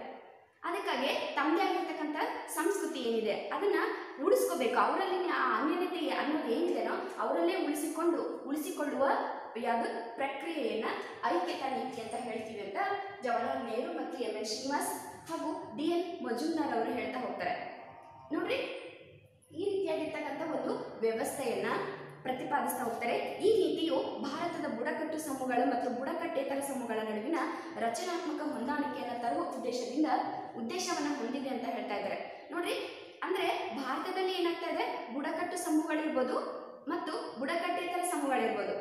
ಅದಕ್ಕಾಗಿ ತಮ್ಮದೇ ಆಗಿರ್ತಕ್ಕಂಥ ಸಂಸ್ಕೃತಿ ಏನಿದೆ ಅದನ್ನ ಉಳಿಸ್ಕೋಬೇಕು. ಅವರಲ್ಲಿ ಆ ಅನ್ಯೋನ್ಯತೆ ಅನ್ನೋದು ಏನಿದೆನೋ ಅವರಲ್ಲೇ ಉಳಿಸಿಕೊಳ್ಳುವ ಯಾವುದು ಪ್ರಕ್ರಿಯೆಯನ್ನ ಐಕ್ಯತಾ ನೀತಿ ಅಂತ ಹೇಳ್ತೀವಿ ಅಂತ ಜವಾಹರ್ಲಾಲ್ ನೆಹರು ಮತ್ತು ಎಂ.ಎನ್. ಶ್ರೀನಿವಾಸ್ ಹಾಗೂ ಡಿ.ಎನ್. ಮಜುಂದಾರ್ ಅವರು ಹೇಳ್ತಾ ಹೋಗ್ತಾರೆ. ನೋಡ್ರಿ, ಈ ರೀತಿಯಾಗಿರ್ತಕ್ಕಂಥ ಒಂದು ವ್ಯವಸ್ಥೆಯನ್ನ ಪ್ರತಿಪಾದಿಸ್ತಾ ಹೋಗ್ತಾರೆ. ಈ ನೀತಿಯು ಭಾರತದ ಬುಡಕಟ್ಟು ಸಮೂಹಗಳು ಮತ್ತು ಬುಡಕಟ್ಟೇತರ ಸಮೂಹಗಳ ನಡುವಿನ ರಚನಾತ್ಮಕ ಹೊಂದಾಣಿಕೆಯನ್ನು ತರುವ ಉದ್ದೇಶವನ್ನು ಹೊಂದಿದೆ ಅಂತ ಹೇಳ್ತಾ ಇದ್ದಾರೆ. ನೋಡ್ರಿ, ಅಂದ್ರೆ ಭಾರತದಲ್ಲಿ ಏನಾಗ್ತಾ ಇದೆ, ಬುಡಕಟ್ಟು ಸಮೂಹಗಳಿರ್ಬೋದು ಮತ್ತು ಬುಡಕಟ್ಟೇತರ ಸಮೂಹಗಳಿರ್ಬೋದು.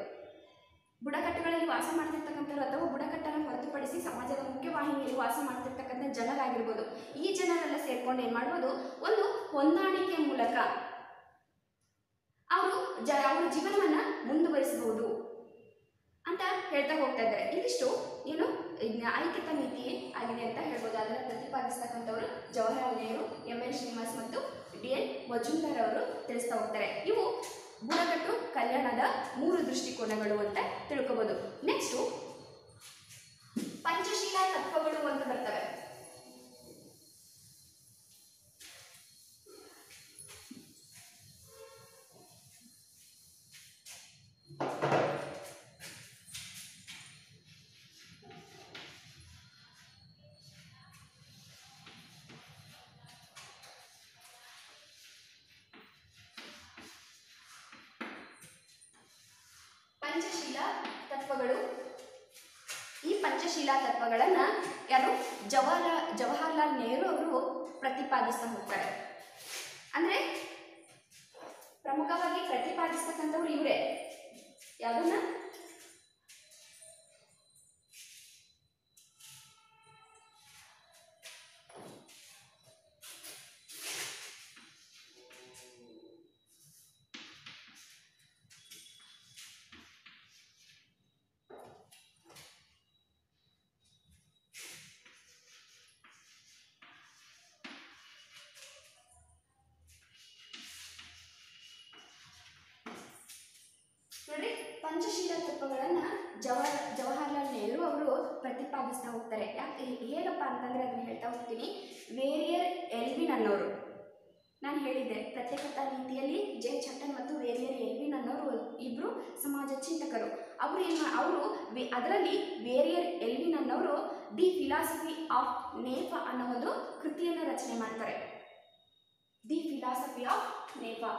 ಬುಡಕಟ್ಟುಗಳಲ್ಲಿ ವಾಸ ಮಾಡ್ತಿರ್ತಕ್ಕಂಥವ್ರು ಅಥವಾ ಬುಡಕಟ್ಟನ್ನು ಹೊರತುಪಡಿಸಿ ಸಮಾಜದ ಮುಖ್ಯವಾಹಿನಿಯಲ್ಲಿ ವಾಸ ಮಾಡ್ತಿರ್ತಕ್ಕಂಥ ಜನರಾಗಿರ್ಬೋದು, ಈ ಜನರೆಲ್ಲ ಸೇರ್ಕೊಂಡು ಏನು ಮಾಡ್ಬೋದು, ಒಂದು ಹೊಂದಾಣಿಕೆಯ ಮೂಲಕ ಅವರು ಅವ್ರ ಜೀವನವನ್ನ ಮುಂದುವರಿಸಬಹುದು ಅಂತ ಹೇಳ್ತಾ ಹೋಗ್ತಾ ಇದ್ದಾರೆ. ಇದಿಷ್ಟು ಏನು ಐಕ್ಯತಾ ನೀತಿ ಆಗಿದೆ ಅಂತ ಹೇಳ್ಬೋದು. ಅದನ್ನು ಪ್ರತಿಪಾದಿಸ್ತಕ್ಕಂಥವರು ಜವಾಹರ್ಲಾಲ್ ನೆಹರು, ಎಂ.ಎನ್. ಶ್ರೀನಿವಾಸ್ ಮತ್ತು ಡಿ.ಎನ್. ಮಜುಂದಾರ್ ಅವರು ತಿಳಿಸ್ತಾ ಹೋಗ್ತಾರೆ. ಇವು ಬುಡಕಟ್ಟು ಕಲ್ಯಾಣದ 3 ದೃಷ್ಟಿಕೋನಗಳು ಅಂತ ತಿಳ್ಕೊಬೋದು. ನೆಕ್ಸ್ಟು ಪಂಚಶೀಲ ತತ್ವಗಳು ಅಂತ ಬರ್ತವೆ. ಪಂಚಶೀಲ ತತ್ವಗಳು, ಈ ಪಂಚಶೀಲ ತತ್ವಗಳನ್ನು ಯಾರು ಜವಾಹರ್ಲಾಲ್ ನೆಹರು ಅವರು ಪ್ರತಿಪಾದಿಸ್ತಾ ಹೋಗ್ತಾರೆ. ಅಂದರೆ ಪ್ರಮುಖವಾಗಿ ಪ್ರತಿಪಾದಿಸ್ತಕ್ಕಂಥವ್ರು ಇವರೇ. ಯಾವುದನ್ನ? ನೋಡಿ, ಪಂಚಶೀಲ ತತ್ವಗಳನ್ನು ಜವಾಹರ್ಲಾಲ್ ನೆಹರು ಅವರು ಪ್ರತಿಪಾದಿಸ್ತಾ ಹೋಗ್ತಾರೆ. ಯಾಕೆ ಹೇಗಪ್ಪ ಅಂತಂದರೆ ಅದನ್ನು ಹೇಳ್ತಾ ಹೋಗ್ತೀನಿ. ವೇರಿಯರ್ ಎಲ್ವಿನ್ ಅನ್ನೋರು, ನಾನು ಹೇಳಿದ್ದೆ ಪ್ರತ್ಯೇಕತಾ ನೀತಿಯಲ್ಲಿ ಜೆ ಚಟ್ಟನ್ ಮತ್ತು ವೇರಿಯರ್ ಎಲ್ವಿನ್ ಅನ್ನೋರು ಇಬ್ಬರು ಸಮಾಜ ಚಿಂತಕರು. ಅವರು ಅದರಲ್ಲಿ ವೇರಿಯರ್ ಎಲ್ವಿನ್ ಅನ್ನೋರು ದಿ ಫಿಲಾಸಫಿ ಆಫ್ ನೇಫಾ ಅನ್ನೋ ಒಂದು ಕೃತಿಯನ್ನು ರಚನೆ ಮಾಡ್ತಾರೆ. The philosophy of NEFA.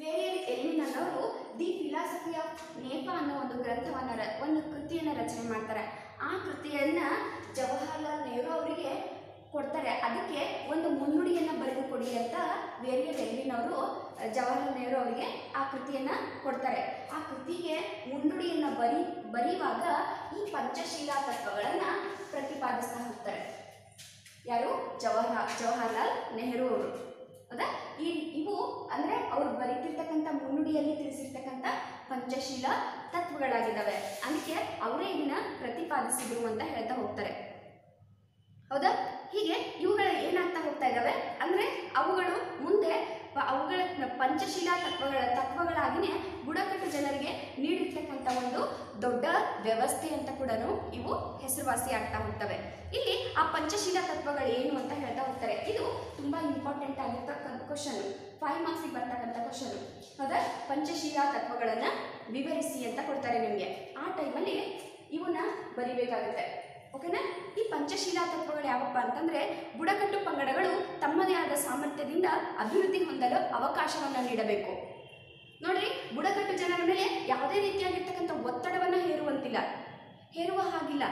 Verrier Elwin ಅನ್ನೋರು ದಿ ಫಿಲಾಸಫಿ ಆಫ್ ನೇಫಾ ಅನ್ನೋ ಒಂದು ಒಂದು ಕೃತಿಯನ್ನು ರಚನೆ ಮಾಡ್ತಾರೆ. ಆ ಕೃತಿಯನ್ನು ಜವಾಹರ್ಲಾಲ್ ನೆಹರು ಅವರಿಗೆ ಕೊಡ್ತಾರೆ. ಅದಕ್ಕೆ ಒಂದು ಮುನ್ನುಡಿಯನ್ನು ಬರೆದು ಕೊಡಿ ಅಂತ ವೇರಿಯರ್ ಎಲ್ವಿನ್ ಅವರು ಜವಾಹರ್ಲಾಲ್ ನೆಹರು ಅವರಿಗೆ ಆ ಕೃತಿಯನ್ನು ಕೊಡ್ತಾರೆ. ಆ ಕೃತಿಗೆ ಮುನ್ನುಡಿಯನ್ನು ಬರೆಯುವಾಗ ಈ ಪಂಚಶೀಲ ತತ್ವಗಳನ್ನು ಪ್ರತಿಪಾದಿಸ್ತಾ ಹೋಗ್ತಾರೆ. ಯಾರು? ಜವಾಹರ್ಲಾಲ್ ನೆಹರು ಅವರು. ಹೌದಾ? ಇವು ಅಂದರೆ ಅವರು ಬರೀತಿರ್ತಕ್ಕಂಥ ಮುನ್ನುಡಿಯಲ್ಲಿ ತಿಳಿಸಿರ್ತಕ್ಕಂಥ ಪಂಚಶೀಲ ತತ್ವಗಳಾಗಿದ್ದಾವೆ. ಅದಕ್ಕೆ ಅವರೇ ಇದನ್ನ ಪ್ರತಿಪಾದಿಸಿದ್ರು ಅಂತ ಹೇಳ್ತಾ ಹೋಗ್ತಾರೆ. ಹೌದಾ? ಹೀಗೆ ಇವುಗಳು ಏನಾಗ್ತಾ ಹೋಗ್ತಾ ಇದ್ದಾವೆ ಅಂದರೆ ಅವುಗಳು ಮುಂದೆ ಅವುಗಳ ಪಂಚಶೀಲ ತತ್ವಗಳಾಗಿಯೇ ಬುಡಕಟ್ಟು ಜನರಿಗೆ ನೀಡಿರ್ತಕ್ಕಂಥ ಒಂದು ದೊಡ್ಡ ವ್ಯವಸ್ಥೆ ಅಂತ ಕೂಡ ಇವು ಹೆಸರುವಾಸಿ ಆಗ್ತಾ ಹೋಗ್ತವೆ. ಇಲ್ಲಿ ಆ ಪಂಚಶೀಲ ತತ್ವಗಳು ಏನು ಅಂತ ಹೇಳ್ತಾ ಹೋಗ್ತಾರೆ. ಇದು ತುಂಬಾ ಇಂಪಾರ್ಟೆಂಟ್ ಆಗಿರ್ತಕ್ಕಂಥ ಕ್ವಶನ್, 5 ಮಾರ್ಕ್ಸಿಗೆ ಬರ್ತಕ್ಕಂಥ ಕ್ವಶನ್. ಹೌದಾ? ಪಂಚಶೀಲ ತತ್ವಗಳನ್ನು ವಿವರಿಸಿ ಅಂತ ಕೊಡ್ತಾರೆ ನಿಮಗೆ. ಆ ಟೈಮಲ್ಲಿ ಇವನ್ನ ಬರಿಬೇಕಾಗುತ್ತೆ. ಓಕೆನಾ? ಈ ಪಂಚಶೀಲ ತತ್ವಗಳು ಯಾವಪ್ಪ ಅಂತಂದರೆ ಬುಡಕಟ್ಟು ಪಂಗಡಗಳು ತಮ್ಮದೇ ಆದ ಸಾಮರ್ಥ್ಯದಿಂದ ಅಭಿವೃದ್ಧಿ ಹೊಂದಲು ಅವಕಾಶವನ್ನು ನೀಡಬೇಕು. ನೋಡ್ರಿ, ಬುಡಕಟ್ಟು ಜನರ ಮೇಲೆ ಯಾವುದೇ ರೀತಿಯಾಗಿರ್ತಕ್ಕಂಥ ಒತ್ತಡವನ್ನು ಹೇರುವ ಹಾಗಿಲ್ಲ.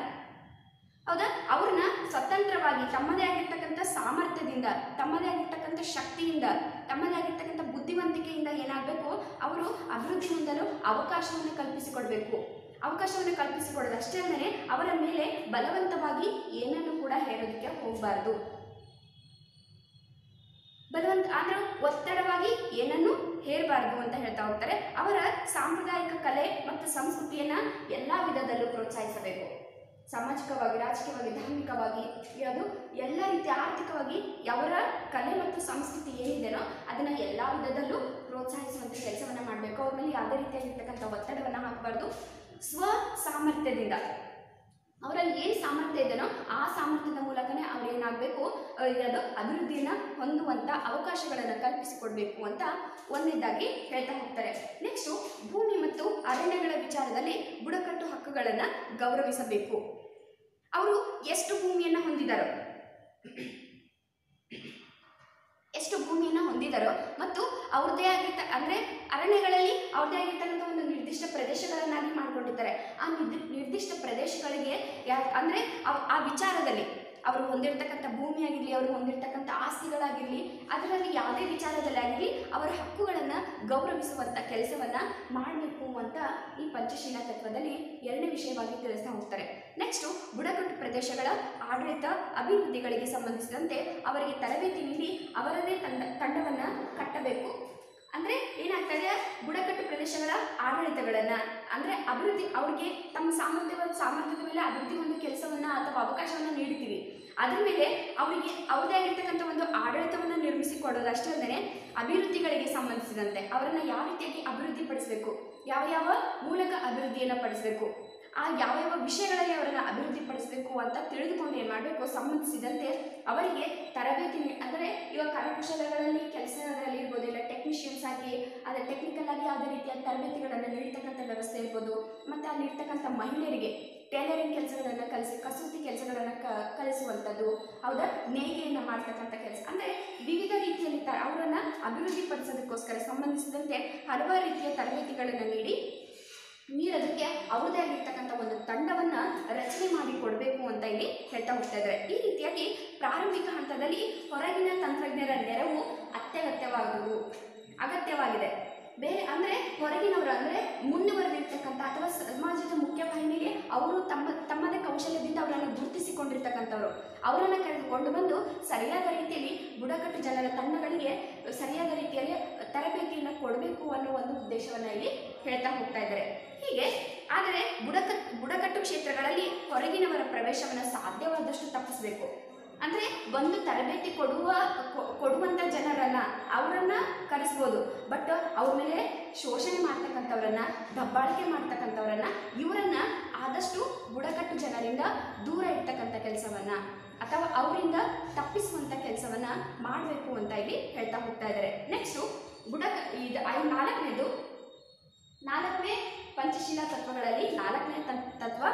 ಹೌದಾ? ಅವ್ರನ್ನ ಸ್ವತಂತ್ರವಾಗಿ ತಮ್ಮದೇ ಆಗಿರ್ತಕ್ಕಂಥ ಸಾಮರ್ಥ್ಯದಿಂದ, ತಮ್ಮದೇ ಆಗಿರ್ತಕ್ಕಂಥ ಶಕ್ತಿಯಿಂದ, ತಮ್ಮದೇ ಆಗಿರ್ತಕ್ಕಂಥ ಬುದ್ಧಿವಂತಿಕೆಯಿಂದ ಏನಾಗಬೇಕು, ಅವರು ಅಭಿವೃದ್ಧಿ ಹೊಂದಲು ಅವಕಾಶವನ್ನು ಕಲ್ಪಿಸಿಕೊಡ್ಬೇಕು. ಅವಕಾಶವನ್ನು ಕಲ್ಪಿಸಿಕೊಡೋದಷ್ಟೇ ಅಲ್ಲದೆ ಅವರ ಮೇಲೆ ಬಲವಂತವಾಗಿ ಏನನ್ನು ಕೂಡ ಹೇರೋದಕ್ಕೆ ಹೋಗಬಾರ್ದು. ಅಂದ್ರೆ ಒತ್ತಡವಾಗಿ ಏನನ್ನು ಹೇರಬಾರ್ದು ಅಂತ ಹೇಳ್ತಾ ಹೋಗ್ತಾರೆ. ಅವರ ಸಾಂಪ್ರದಾಯಿಕ ಕಲೆ ಮತ್ತು ಸಂಸ್ಕೃತಿಯನ್ನ ಎಲ್ಲ ವಿಧದಲ್ಲೂ ಪ್ರೋತ್ಸಾಹಿಸಬೇಕು. ಸಾಮಾಜಿಕವಾಗಿ, ರಾಜಕೀಯವಾಗಿ, ಧಾರ್ಮಿಕವಾಗಿ, ಅದು ಎಲ್ಲ ರೀತಿಯ ಆರ್ಥಿಕವಾಗಿ ಅವರ ಕಲೆ ಮತ್ತು ಸಂಸ್ಕೃತಿ ಏನಿದೆಯೋ ಅದನ್ನ ಎಲ್ಲ ವಿಧದಲ್ಲೂ ಪ್ರೋತ್ಸಾಹಿಸುವಂಥ ಕೆಲಸವನ್ನ ಮಾಡಬೇಕು. ಅವ್ರ ಮೇಲೆ ಯಾವುದೇ ರೀತಿಯಾಗಿರ್ತಕ್ಕಂಥ ಒತ್ತಡವನ್ನು ಹಾಕಬಾರ್ದು. ಸ್ವ ಸಾಮರ್ಥ್ಯದಿಂದ ಅವರಲ್ಲಿ ಏನು ಸಾಮರ್ಥ್ಯ ಇದೆಯೋ ಆ ಸಾಮರ್ಥ್ಯದ ಮೂಲಕನೇ ಅವ್ರು ಏನಾಗಬೇಕು, ಅದು ಅಭಿವೃದ್ಧಿಯನ್ನು ಹೊಂದುವಂಥ ಅವಕಾಶಗಳನ್ನು ಕಲ್ಪಿಸಿಕೊಡ್ಬೇಕು ಅಂತ ಒಂದನೇದಾಗಿ ಹೇಳ್ತಾ ಹೋಗ್ತಾರೆ. ನೆಕ್ಸ್ಟು ಭೂಮಿ ಮತ್ತು ಅರಣ್ಯಗಳ ವಿಚಾರದಲ್ಲಿ ಬುಡಕಟ್ಟು ಹಕ್ಕುಗಳನ್ನು ಗೌರವಿಸಬೇಕು. ಅವರು ಎಷ್ಟು ಭೂಮಿಯನ್ನು ಹೊಂದಿದಾರೋ ಮತ್ತು ಅವ್ರದ್ದೇ ಅಂದರೆ ಅರಣ್ಯಗಳಲ್ಲಿ ಅವ್ರದ್ದೇ ಆಗಿರ್ತಕ್ಕಂಥ ಒಂದು ನಿರ್ದಿಷ್ಟ ಪ್ರದೇಶಗಳನ್ನಾಗಿ ಮಾಡ್ಕೊಂಡಿರ್ತಾರೆ. ಆ ನಿರ್ದಿಷ್ಟ ಪ್ರದೇಶಗಳಿಗೆ ಅಂದರೆ ಆ ವಿಚಾರದಲ್ಲಿ ಅವರು ಹೊಂದಿರತಕ್ಕಂಥ ಭೂಮಿ ಆಗಿರಲಿ, ಅವರು ಹೊಂದಿರತಕ್ಕಂಥ ಆಸ್ತಿಗಳಾಗಿರಲಿ, ಅದರಲ್ಲಿ ಯಾವುದೇ ವಿಚಾರದಲ್ಲಿ ಆಗಲಿ ಅವರ ಹಕ್ಕುಗಳನ್ನು ಗೌರವಿಸುವಂಥ ಕೆಲಸವನ್ನು ಮಾಡಬೇಕು ಅಂತ ಈ ಪಂಚಶೀಲ ತತ್ವದಲ್ಲಿ ಎರಡನೇ ವಿಷಯವಾಗಿ ತಿಳಿಸ್ತಾ ಹೋಗ್ತಾರೆ. ನೆಕ್ಸ್ಟು ಬುಡಕಟ್ಟು ಪ್ರದೇಶಗಳ ಆಡಳಿತ ಅಭಿವೃದ್ಧಿಗಳಿಗೆ ಸಂಬಂಧಿಸಿದಂತೆ ಅವರಿಗೆ ತರಬೇತಿ ನೀಡಿ ಅವರದೇ ತಂಡವನ್ನು ಕಟ್ಟಬೇಕು. ಅಂದರೆ ಏನಾಗ್ತದೆ, ಬುಡಕಟ್ಟು ಪ್ರದೇಶಗಳ ಆಡಳಿತಗಳನ್ನು ಅಂದರೆ ಅಭಿವೃದ್ಧಿ, ಅವ್ರಿಗೆ ತಮ್ಮ ಸಾಮರ್ಥ್ಯದ ಮೇಲೆ ಅಭಿವೃದ್ಧಿ ಒಂದು ಕೆಲಸವನ್ನು ಅಥವಾ ಅವಕಾಶವನ್ನು ನೀಡ್ತೀವಿ. ಅದರ ಮೇಲೆ ಅವರಿಗೆ ಅವ್ರದೇ ಆಗಿರ್ತಕ್ಕಂಥ ಒಂದು ಆಡಳಿತವನ್ನು ನಿರ್ಮಿಸಿಕೊಡೋದು ಅಷ್ಟೇ ಅಲ್ಲದೆ ಅಭಿವೃದ್ಧಿಗಳಿಗೆ ಸಂಬಂಧಿಸಿದಂತೆ ಅವರನ್ನು ಯಾವ ರೀತಿಯಾಗಿ ಅಭಿವೃದ್ಧಿ ಪಡಿಸಬೇಕು, ಯಾವ ಮೂಲಕ ಅಭಿವೃದ್ಧಿಯನ್ನು ಪಡಿಸಬೇಕು, ಆ ಯಾವ ವಿಷಯಗಳಲ್ಲಿ ಅವರನ್ನು ಅಭಿವೃದ್ಧಿ ಪಡಿಸಬೇಕು ಅಂತ ತಿಳಿದುಕೊಂಡು ಏನು ಮಾಡಬೇಕು, ಸಂಬಂಧಿಸಿದಂತೆ ಅವರಿಗೆ ತರಬೇತಿ ಅಂದರೆ ಇವಾಗ ಕರಕುಶಲಗಳಲ್ಲಿ ಕೆಲಸದಲ್ಲಿ ಇರ್ಬೋದು, ಇಲ್ಲ ಟೆಕ್ನಿಷಿಯನ್ಸ್ ಆಗಿ ಅದೇ ಟೆಕ್ನಿಕಲ್ ಆಗಿ ಯಾವುದೇ ರೀತಿಯ ತರಬೇತಿಗಳನ್ನು ನೀಡ್ತಕ್ಕಂಥ ವ್ಯವಸ್ಥೆ ಇರ್ಬೋದು. ಮತ್ತು ಅಲ್ಲಿರ್ತಕ್ಕಂಥ ಮಹಿಳೆಯರಿಗೆ ಟೈಲರಿಂಗ್ ಕೆಲಸಗಳನ್ನು ಕಲಿಸಿ, ಕಸೂತಿ ಕೆಲಸಗಳನ್ನು ಕಲಿಸುವಂಥದ್ದು, ಹೌದಾ, ನೇಯ್ಗೆಯನ್ನು ಮಾಡ್ತಕ್ಕಂಥ ಕೆಲಸ, ಅಂದರೆ ವಿವಿಧ ರೀತಿಯಲ್ಲಿ ಅವರನ್ನು ಅಭಿವೃದ್ಧಿ ಪಡಿಸೋದಕ್ಕೋಸ್ಕರ ಸಂಬಂಧಿಸಿದಂತೆ ಹಲವಾರು ರೀತಿಯ ತರಬೇತಿಗಳನ್ನು ನೀಡೋದಕ್ಕೆ ಅವ್ರದ್ದೇ ಆಗಿರ್ತಕ್ಕಂಥ ಒಂದು ತಂಡವನ್ನು ರಚನೆ ಮಾಡಿ ಕೊಡಬೇಕು ಅಂತ ಇಲ್ಲಿ ಹೇಳ್ತಾ ಹೋಗ್ತಾ ಇದ್ದಾರೆ. ಈ ರೀತಿಯಾಗಿ ಪ್ರಾರಂಭಿಕ ಹಂತದಲ್ಲಿ ಹೊರಗಿನ ತಂತ್ರಜ್ಞರ ನೆರವು ಅಗತ್ಯವಾಗಿದೆ. ಬೇರೆ ಅಂದರೆ ಹೊರಗಿನವರು ಅಂದರೆ ಮುಂದುವರೆದಿರ್ತಕ್ಕಂಥ ಅಥವಾ ಸಮಾಜದ ಮುಖ್ಯವಾಹಿನಿಗೆ ಅವರು ತಮ್ಮದೇ ಕೌಶಲ್ಯದಿಂದ ಅವರನ್ನು ಗುರುತಿಸಿಕೊಂಡಿರ್ತಕ್ಕಂಥವ್ರು, ಅವರನ್ನು ಕರೆದುಕೊಂಡು ಬಂದು ಸರಿಯಾದ ರೀತಿಯಲ್ಲಿ ಬುಡಕಟ್ಟು ಜನರ ತಂಡಗಳಿಗೆ ಸರಿಯಾದ ರೀತಿಯಲ್ಲಿ ತರಬೇತಿಯನ್ನು ಕೊಡಬೇಕು ಅನ್ನೋ ಒಂದು ಉದ್ದೇಶವನ್ನು ಇಲ್ಲಿ ಹೇಳ್ತಾ ಹೋಗ್ತಾ ಇದ್ದಾರೆ. ಹೀಗೆ ಆದರೆ ಬುಡಕಟ್ಟು ಕ್ಷೇತ್ರಗಳಲ್ಲಿ ಹೊರಗಿನವರ ಪ್ರವೇಶವನ್ನು ಸಾಧ್ಯವಾದಷ್ಟು ತಪ್ಪಿಸಬೇಕು. ಅಂದರೆ ಒಂದು ತರಬೇತಿ ಕೊಡುವಂಥ ಜನರನ್ನು ಅವರನ್ನು ಕರೆಸ್ಬೋದು, ಬಟ್ ಅವ್ರ ಮೇಲೆ ಶೋಷಣೆ ಮಾಡ್ತಕ್ಕಂಥವ್ರನ್ನ, ದಬ್ಬಾಳಿಕೆ ಮಾಡ್ತಕ್ಕಂಥವ್ರನ್ನ, ಇವರನ್ನು ಆದಷ್ಟು ಬುಡಕಟ್ಟು ಜನರಿಂದ ದೂರ ಇರ್ತಕ್ಕಂಥ ಕೆಲಸವನ್ನು ಅಥವಾ ಅವರಿಂದ ತಪ್ಪಿಸುವಂಥ ಕೆಲಸವನ್ನು ಮಾಡಬೇಕು ಅಂತ ಇಲ್ಲಿ ಹೇಳ್ತಾ ಹೋಗ್ತಾ ಇದ್ದಾರೆ. ನೆಕ್ಸ್ಟು ನಾಲ್ಕನೇ ಪಂಚಶೀಲ ತತ್ವಗಳಲ್ಲಿ ನಾಲ್ಕನೇ ತತ್ವ,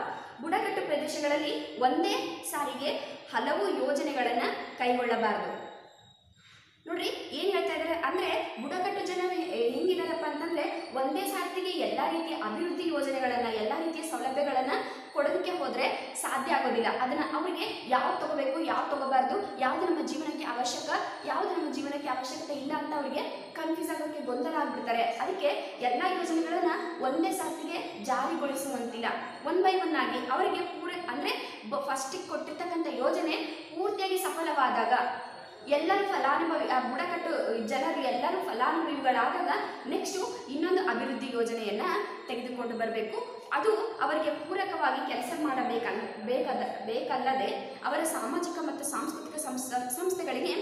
ಬುಡಕಟ್ಟು ಪ್ರದೇಶಗಳಲ್ಲಿ ಒಂದೇ ಸಾರಿಗೆ ಹಲವು ಯೋಜನೆಗಳನ್ನು ಕೈಗೊಳ್ಳಬಾರದು. ನೋಡ್ರಿ ಏನು ಹೇಳ್ತಾ ಇದ್ದಾರೆ ಅಂದರೆ, ಬುಡಕಟ್ಟು ಜನರು ಹೆಂಗಿದಾರಪ್ಪ ಅಂತಂದರೆ ಒಂದೇ ಸಾರ್ತಿಗೆ ಎಲ್ಲ ರೀತಿಯ ಅಭಿವೃದ್ಧಿ ಯೋಜನೆಗಳನ್ನು, ಎಲ್ಲ ರೀತಿಯ ಸೌಲಭ್ಯಗಳನ್ನು ಕೊಡೋದಕ್ಕೆ ಹೋದರೆ ಸಾಧ್ಯ ಆಗೋದಿಲ್ಲ. ಅದನ್ನು ಅವರಿಗೆ ಯಾವ್ದು ತಗೋಬೇಕು, ಯಾವ್ದು ತಗೋಬಾರ್ದು, ಯಾವುದು ನಮ್ಮ ಜೀವನಕ್ಕೆ ಅವಶ್ಯಕ, ಯಾವುದು ನಮ್ಮ ಜೀವನಕ್ಕೆ ಅವಶ್ಯಕತೆ ಇಲ್ಲ ಅಂತ ಅವರಿಗೆ ಕನ್ಫ್ಯೂಸ್ ಆಗೋಕ್ಕೆ ಗೊಂದಲ ಆಗ್ಬಿಡ್ತಾರೆ. ಅದಕ್ಕೆ ಎಲ್ಲ ಯೋಜನೆಗಳನ್ನು ಒಂದೇ ಸಾರ್ತಿಗೆ ಜಾರಿಗೊಳಿಸುವಂತಿಲ್ಲ, ಒನ್ ಬೈ ಒನ್ ಆಗಿ ಅವರಿಗೆ ಅಂದರೆ ಫಸ್ಟಿಗೆ ಕೊಟ್ಟಿರ್ತಕ್ಕಂಥ ಯೋಜನೆ ಪೂರ್ತಿಯಾಗಿ ಸಫಲವಾದಾಗ ಎಲ್ಲರೂ ಬುಡಕಟ್ಟು ಜನರು ಎಲ್ಲರೂ ಫಲಾನುಭವಿಗಳಾದಾಗ ನೆಕ್ಸ್ಟು ಇನ್ನೊಂದು ಅಭಿವೃದ್ಧಿ ಯೋಜನೆಯನ್ನು ತೆಗೆದುಕೊಂಡು ಬರಬೇಕು. ಅದು ಅವರಿಗೆ ಪೂರಕವಾಗಿ ಕೆಲಸ ಬೇಕಲ್ಲದೆ ಅವರ ಸಾಮಾಜಿಕ ಮತ್ತು ಸಾಂಸ್ಕೃತಿಕ ಸಂಸ್ಥೆಗಳಿಗೆ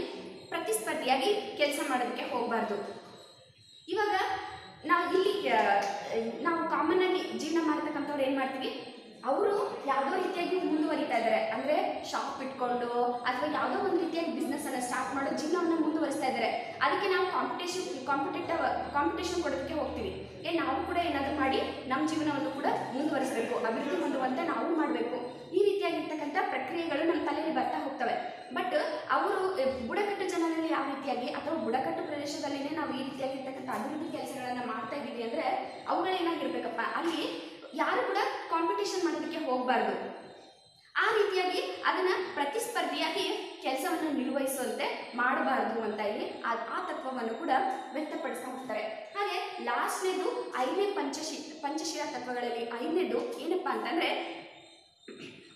ಪ್ರತಿಸ್ಪರ್ಧಿಯಾಗಿ ಕೆಲಸ ಮಾಡೋದಕ್ಕೆ ಹೋಗಬಾರ್ದು. ಇವಾಗ ನಾವು ಕಾಮನ್ ಆಗಿ ಜೀವನ ಮಾಡ್ತಕ್ಕಂಥವ್ರು ಏನು ಮಾಡ್ತೀವಿ, ಅವರು ಯಾವುದೋ ರೀತಿಯಾಗಿ ಮುಂದುವರಿತಾ ಇದ್ದಾರೆ, ಅಂದರೆ ಶಾಪ್ ಇಟ್ಕೊಂಡು ಅಥವಾ ಯಾವುದೋ ಒಂದು ರೀತಿಯಾಗಿ ಬಿಸ್ನೆಸ್ಸನ್ನು ಸ್ಟಾರ್ಟ್ ಮಾಡೋ ಜೀವನವನ್ನು ಮುಂದುವರಿಸ್ತಾ ಇದ್ದಾರೆ. ಅದಕ್ಕೆ ನಾವು ಕಾಂಪಿಟೇಷನ್ ಕೊಡೋದಕ್ಕೆ ಹೋಗ್ತೀವಿ. ನಾವು ಕೂಡ ಏನಾದರೂ ಮಾಡಿ ನಮ್ಮ ಜೀವನವನ್ನು ಕೂಡ ಮುಂದುವರಿಸಬೇಕು, ಅಭಿವೃದ್ಧಿ ಹೊಂದುವಂತೆ ನಾವು ಮಾಡಬೇಕು. ಈ ರೀತಿಯಾಗಿರ್ತಕ್ಕಂಥ ಪ್ರಕ್ರಿಯೆಗಳು ನಮ್ಮ ತಲೆಯಲ್ಲಿ ಬರ್ತಾ ಹೋಗ್ತವೆ. ಬಟ್ ಅವರು ಬುಡಕಟ್ಟು ಜನರಲ್ಲಿ ಯಾವ ರೀತಿಯಾಗಿ ಅಥವಾ ಬುಡಕಟ್ಟು ಪ್ರದೇಶದಲ್ಲಿನೇ ನಾವು ಈ ರೀತಿಯಾಗಿರ್ತಕ್ಕಂಥ ಅಭಿವೃದ್ಧಿ ಕೆಲಸಗಳನ್ನು ಮಾಡ್ತಾ ಇದ್ದೀವಿ ಅಂದರೆ ಅವುಗಳೇನಾಗಿರ್ಬೇಕಪ್ಪ, ಅಲ್ಲಿ ಯಾರು ಕೂಡ ಕಾಂಪಿಟೇಷನ್ ಮಾಡೋದಕ್ಕೆ ಹೋಗಬಾರ್ದು. ಆ ರೀತಿಯಾಗಿ ಅದನ್ನು ಪ್ರತಿಸ್ಪರ್ಧಿಯಾಗಿ ಕೆಲಸವನ್ನು ನಿರ್ವಹಿಸುವಂತೆ ಮಾಡಬಾರ್ದು ಅಂತ ಇಲ್ಲಿ ಆ ತತ್ವವನ್ನು ಕೂಡ ವ್ಯಕ್ತಪಡಿಸ್ತಾ ಹೋಗ್ತಾರೆ. ಹಾಗೆ ಲಾಸ್ಟ್ನೇದು ಐದನೇ ಪಂಚಶೀಲ ತತ್ವಗಳಲ್ಲಿ ಐದನೇದು ಏನಪ್ಪ ಅಂತಂದರೆ,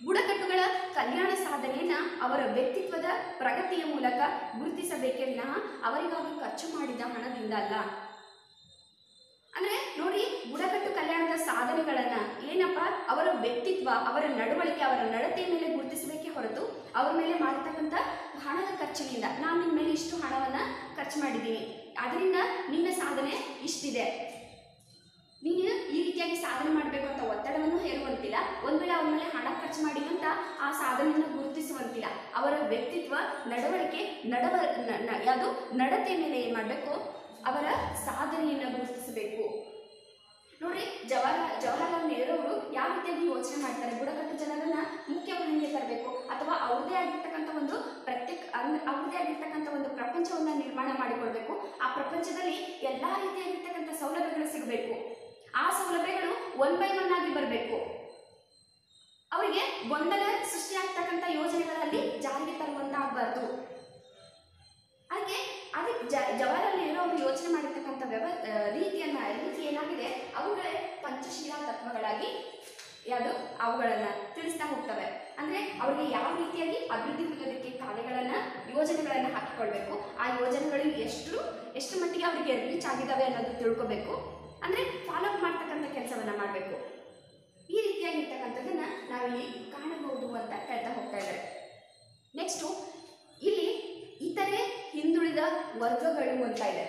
ಬುಡಕಟ್ಟುಗಳ ಕಲ್ಯಾಣ ಸಾಧನೆಯನ್ನು ಅವರ ವ್ಯಕ್ತಿತ್ವದ ಪ್ರಗತಿಯ ಮೂಲಕ ಗುರುತಿಸಬೇಕೇ ವಿನಃ ಅವರಿಗಾಗಿ ಖರ್ಚು ಮಾಡಿದ ಹಣದಿಂದ ಅಲ್ಲ. ಅಂದರೆ ನೋಡಿ, ಬುಡಕಟ್ಟು ಕಲ್ಯಾಣದ ಸಾಧನೆಗಳನ್ನು ಏನಪ್ಪ, ಅವರ ವ್ಯಕ್ತಿತ್ವ, ಅವರ ನಡವಳಿಕೆ, ಅವರ ನಡತೆಯ ಮೇಲೆ ಗುರುತಿಸಬೇಕೇ ಹೊರತು ಅವ್ರ ಮೇಲೆ ಮಾಡತಕ್ಕಂಥ ಹಣದ ಖರ್ಚಿನಿಂದ ನಾನು ನಿಮ್ಮ ಮೇಲೆ ಇಷ್ಟು ಹಣವನ್ನು ಖರ್ಚು ಮಾಡಿದ್ದೀನಿ, ಅದರಿಂದ ನಿನ್ನ ಸಾಧನೆ ಇಷ್ಟಿದೆ, ನೀನು ಈ ರೀತಿಯಾಗಿ ಸಾಧನೆ ಮಾಡಬೇಕು ಅಂತ ಒತ್ತಡವನ್ನು ಹೇರುವಂತಿಲ್ಲ. ಒಂದು ವೇಳೆ ಅವ್ರ ಮೇಲೆ ಹಣ ಖರ್ಚು ಮಾಡಿದಂಥ ಆ ಸಾಧನೆಯನ್ನು ಗುರುತಿಸುವಂತಿಲ್ಲ. ಅವರ ವ್ಯಕ್ತಿತ್ವ, ನಡವಳಿಕೆ, ಯಾವುದು ನಡತೆ ಮೇಲೆ ಏನು ಮಾಡಬೇಕು, ಅವರ ಸಾಧನೆಯನ್ನು ಗುರುತಿಸಬೇಕು. ನೋಡಿ, ಜವಾಹರಲಾಲ್ ನೆಹರು ಅವರು ಯಾವ ರೀತಿಯಾಗಿ ಯೋಚನೆ ಮಾಡ್ತಾರೆ, ಬುಡಕಟ್ಟು ಜನರನ್ನ ಮುಖ್ಯವಾಹಿನಿಗೆ ತರಬೇಕು ಅಥವಾ ಅವ್ರದೇ ಆಗಿರ್ತಕ್ಕಂಥ ಒಂದು ಅವ್ರದೇ ಆಗಿರ್ತಕ್ಕಂಥ ಒಂದು ಪ್ರಪಂಚವನ್ನು ನಿರ್ಮಾಣ ಮಾಡಿಕೊಡ್ಬೇಕು. ಆ ಪ್ರಪಂಚದಲ್ಲಿ ಎಲ್ಲ ರೀತಿಯಾಗಿರ್ತಕ್ಕಂಥ ಸೌಲಭ್ಯಗಳು ಸಿಗಬೇಕು. ಆ ಸೌಲಭ್ಯಗಳು ಒನ್ ಬೈ ಒನ್ ಆಗಿ ಬರಬೇಕು. ಅವ್ರಿಗೆ ಅವರಿಗೆ ಗೊಂದಲ ಸೃಷ್ಟಿಯಾಗ್ತಕ್ಕಂಥ ಯೋಜನೆಗಳಲ್ಲಿ ಜಾರಿಗೆ ತರುವಂತಾಗಬಾರ್ದು. ಹಾಗೆ ಅದಕ್ಕೆ ಜವಾಹರಲಾಲ್ ನೆಹರು ಅವರು ಯೋಚನೆ ಮಾಡಿರ್ತಕ್ಕಂಥ ರೀತಿ ಏನಾಗಿದೆ, ಅವುಗಳೇ ಪಂಚಶೀಲ ತತ್ವಗಳಾಗಿ ಯಾವುದು ಅವುಗಳನ್ನು ತಿಳಿಸ್ತಾ ಹೋಗ್ತವೆ. ಅಂದರೆ ಅವರಿಗೆ ಯಾವ ರೀತಿಯಾಗಿ ಅಭಿವೃದ್ಧಿ ಹೊಂದೋದಕ್ಕೆ ಕಾರ್ಯಗಳನ್ನು ಯೋಜನೆಗಳನ್ನು ಹಾಕಿಕೊಳ್ಬೇಕು, ಆ ಯೋಜನೆಗಳು ಎಷ್ಟು ಮಟ್ಟಿಗೆ ಅವರಿಗೆ ರೀಚ್ ಆಗಿದ್ದಾವೆ ಅನ್ನೋದು ತಿಳ್ಕೊಬೇಕು. ಅಂದರೆ ಫಾಲೋ ಅಪ್ ಮಾಡ್ತಕ್ಕಂಥ ಕೆಲಸವನ್ನು ಮಾಡಬೇಕು. ಈ ರೀತಿಯಾಗಿರ್ತಕ್ಕಂಥದ್ದನ್ನು ನಾವಿಲ್ಲಿ ಕಾಣಬಹುದು ಅಂತ ಹೇಳ್ತಾ ಹೋಗ್ತಾ ಇದ್ದಾರೆ. ನೆಕ್ಸ್ಟು ಇಲ್ಲಿ ಇತರೆ ಹಿಂದುಳಿದ ವರ್ಗಗಳು ಅಂತ ಇದೆ.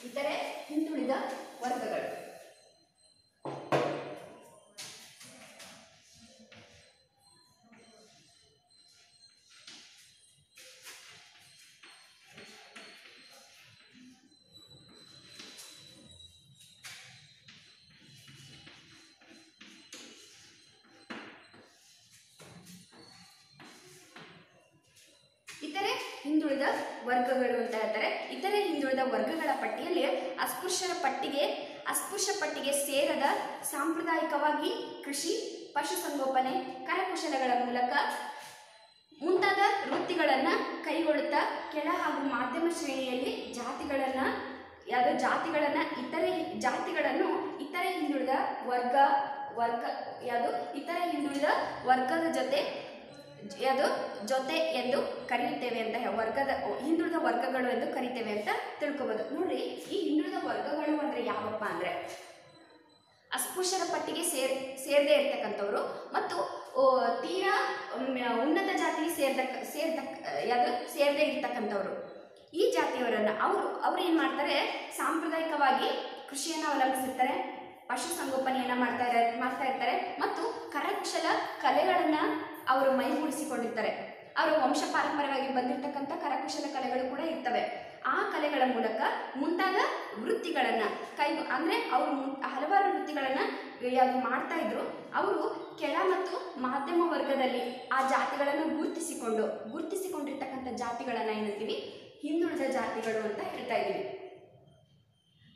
ಇತರೆ ಹಿಂದುಳಿದ ವರ್ಗಗಳು ಇತರೆ ಹಿಂದುಳಿದ ವರ್ಗಗಳು ಅಂತ ಹೇಳ್ತಾರೆ. ಇತರೆ ಹಿಂದುಳಿದ ವರ್ಗಗಳ ಪಟ್ಟಿಯಲ್ಲಿ ಅಸ್ಪೃಶ್ಯ ಪಟ್ಟಿಗೆ ಸೇರದ ಸಾಂಪ್ರದಾಯಿಕವಾಗಿ ಕೃಷಿ, ಪಶುಸಂಗೋಪನೆ, ಕರಕುಶಲಗಳ ಮೂಲಕ ಮುಂತಾದ ವೃತ್ತಿಗಳನ್ನು ಕೈಗೊಳ್ಳುತ್ತಾ ಕೆಳ ಹಾಗೂ ಮಾಧ್ಯಮ ಶ್ರೇಣಿಯಲ್ಲಿ ಜಾತಿಗಳನ್ನು ಇತರೆ ಹಿಂದುಳಿದ ವರ್ಗದ ಜೊತೆ ಎಂದು ಕರೆಯುತ್ತೇವೆ ಅಂತ ಹಿಂದುಳಿದ ವರ್ಗಗಳು ಎಂದು ಕರಿತೇವೆ ಅಂತ ತಿಳ್ಕೊಬೋದು. ನೋಡ್ರಿ, ಈ ಹಿಂದುಳಿದ ವರ್ಗಗಳು ಅಂದರೆ ಯಾವಪ್ಪ ಅಂದರೆ ಅಸ್ಪೃಶ್ಯರ ಪಟ್ಟಿಗೆ ಸೇರದೇ ಇರ್ತಕ್ಕಂಥವ್ರು ಮತ್ತು ತೀರಾ ಉನ್ನತ ಜಾತಿಗೆ ಸೇರದೇ ಇರ್ತಕ್ಕಂಥವ್ರು. ಈ ಜಾತಿಯವರನ್ನು ಅವರು ಏನು ಮಾಡ್ತಾರೆ, ಸಾಂಪ್ರದಾಯಿಕವಾಗಿ ಕೃಷಿಯನ್ನು ಅವಲಂಬಿಸಿರ್ತಾರೆ, ಪಶುಸಂಗೋಪನೆಯನ್ನು ಮಾಡ್ತಾ ಇರ್ತಾರೆ ಮತ್ತು ಕರಕುಶಲ ಕಲೆಗಳನ್ನು ಅವರು ಮೈಗೂಡಿಸಿಕೊಂಡಿರ್ತಾರೆ. ಅವರ ವಂಶ ಪಾರಂಪರ್ಯವಾಗಿ ಬಂದಿರತಕ್ಕಂಥ ಕರಕುಶಲ ಕಲೆಗಳು ಕೂಡ ಇರ್ತವೆ. ಆ ಕಲೆಗಳ ಮೂಲಕ ಮುಂತಾದ ವೃತ್ತಿಗಳನ್ನು ಅಂದರೆ ಅವರು ಹಲವಾರು ವೃತ್ತಿಗಳನ್ನು ಯಾವುದು ಮಾಡ್ತಾ ಇದ್ರು. ಅವರು ಕೆಳ ಮತ್ತು ಮಾಧ್ಯಮ ವರ್ಗದಲ್ಲಿ ಆ ಜಾತಿಗಳನ್ನು ಗುರುತಿಸಿಕೊಂಡಿರ್ತಕ್ಕಂಥ ಜಾತಿಗಳನ್ನು ಏನಂತೀವಿ, ಹಿಂದುಳಿದ ಜಾತಿಗಳು ಅಂತ ಹೇಳ್ತಾ ಇದ್ದೀವಿ.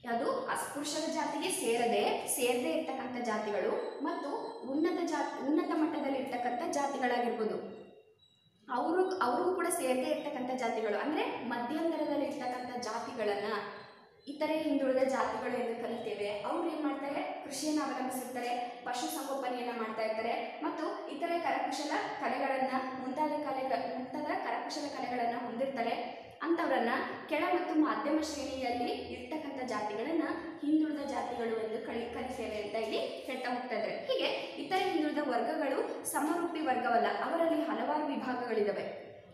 ಯಾವುದು ಅಸ್ಪೃಶ್ಯರ ಜಾತಿಗೆ ಸೇರದೇ ಇರ್ತಕ್ಕಂಥ ಜಾತಿಗಳು ಮತ್ತು ಉನ್ನತ ಮಟ್ಟದಲ್ಲಿ ಇರ್ತಕ್ಕಂಥ ಜಾತಿಗಳಾಗಿರ್ಬೋದು. ಅವ್ರಿಗೂ ಕೂಡ ಸೇರದೇ ಇರ್ತಕ್ಕಂಥ ಜಾತಿಗಳು ಅಂದರೆ ಮಧ್ಯಂತರದಲ್ಲಿ ಇರ್ತಕ್ಕಂಥ ಜಾತಿಗಳನ್ನು ಇತರೆ ಹಿಂದುಳಿದ ಜಾತಿಗಳು ಎಂದು ಕರೀತೇವೆ. ಅವರು ಏನು ಮಾಡ್ತಾರೆ, ಕೃಷಿಯನ್ನು ಅವಲಂಬಿಸಿರ್ತಾರೆ, ಪಶುಸಂಗೋಪನೆಯನ್ನು ಮಾಡ್ತಾ ಇರ್ತಾರೆ ಮತ್ತು ಇತರೆ ಕರಕುಶಲ ಕಲೆಗಳನ್ನು ಮುಂತಾದ ಕರಕುಶಲ ಕಲೆಗಳನ್ನು ಹೊಂದಿರ್ತಾರೆ. ಅಂಥವರನ್ನು ಕೆಳ ಮತ್ತು ಮಾಧ್ಯಮ ಶ್ರೇಣಿಯಲ್ಲಿ ಇರ್ತಕ್ಕಂಥ ಜಾತಿಗಳನ್ನು ಹಿಂದುಳಿದ ಜಾತಿಗಳು ಎಂದು ಕರೀತೇವೆ ಅಂತ ಇಲ್ಲಿ ಹೇಳ್ತಾ ಹೋಗ್ತಾ ಇದ್ದಾರೆ. ಹೀಗೆ ಇತರೆ ಹಿಂದುಳಿದ ವರ್ಗಗಳು ಸಮರೂಪಿ ವರ್ಗವಲ್ಲ, ಅವರಲ್ಲಿ ಹಲವಾರು ವಿಭಾಗಗಳಿದ್ದಾವೆ.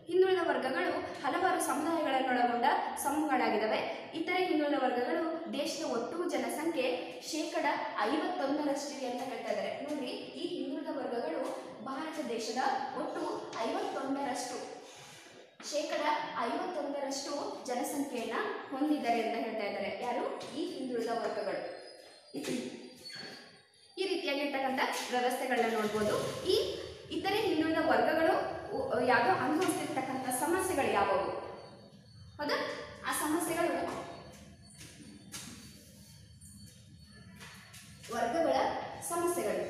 ಹಿಂದುಳಿದ ವರ್ಗಗಳು ಹಲವಾರು ಸಮುದಾಯಗಳನ್ನೊಳಗೊಂಡ ಸಮೂಹಗಳಾಗಿದ್ದಾವೆ. ಇತರೆ ಹಿಂದುಳಿದ ವರ್ಗಗಳು ದೇಶದ ಒಟ್ಟು ಜನಸಂಖ್ಯೆ 51% ಅಂತ ಹೇಳ್ತಾ ಇದ್ದಾರೆ. ನೋಡಿ, ಈ ಹಿಂದುಳಿದ ವರ್ಗಗಳು ಭಾರತ ದೇಶದ ಒಟ್ಟು 51% ಜನಸಂಖ್ಯೆಯನ್ನು ಹೊಂದಿದ್ದಾರೆ ಅಂತ ಹೇಳ್ತಾ ಇದ್ದಾರೆ. ಯಾರು? ಈ ಹಿಂದುಳಿದ ವರ್ಗಗಳು. ಈ ರೀತಿಯಾಗಿರ್ತಕ್ಕಂಥ ವ್ಯವಸ್ಥೆಗಳನ್ನ ನೋಡ್ಬೋದು. ಈ ಇತರೆ ಹಿಂದುಳಿದ ವರ್ಗಗಳು ಯಾವುದೋ ಅನುಭವಿಸ್ತಿರ್ತಕ್ಕಂಥ ಸಮಸ್ಯೆಗಳು ಯಾವುವು? ಹೌದಾ? ಆ ಸಮಸ್ಯೆಗಳು ವರ್ಗಗಳ ಸಮಸ್ಯೆಗಳು.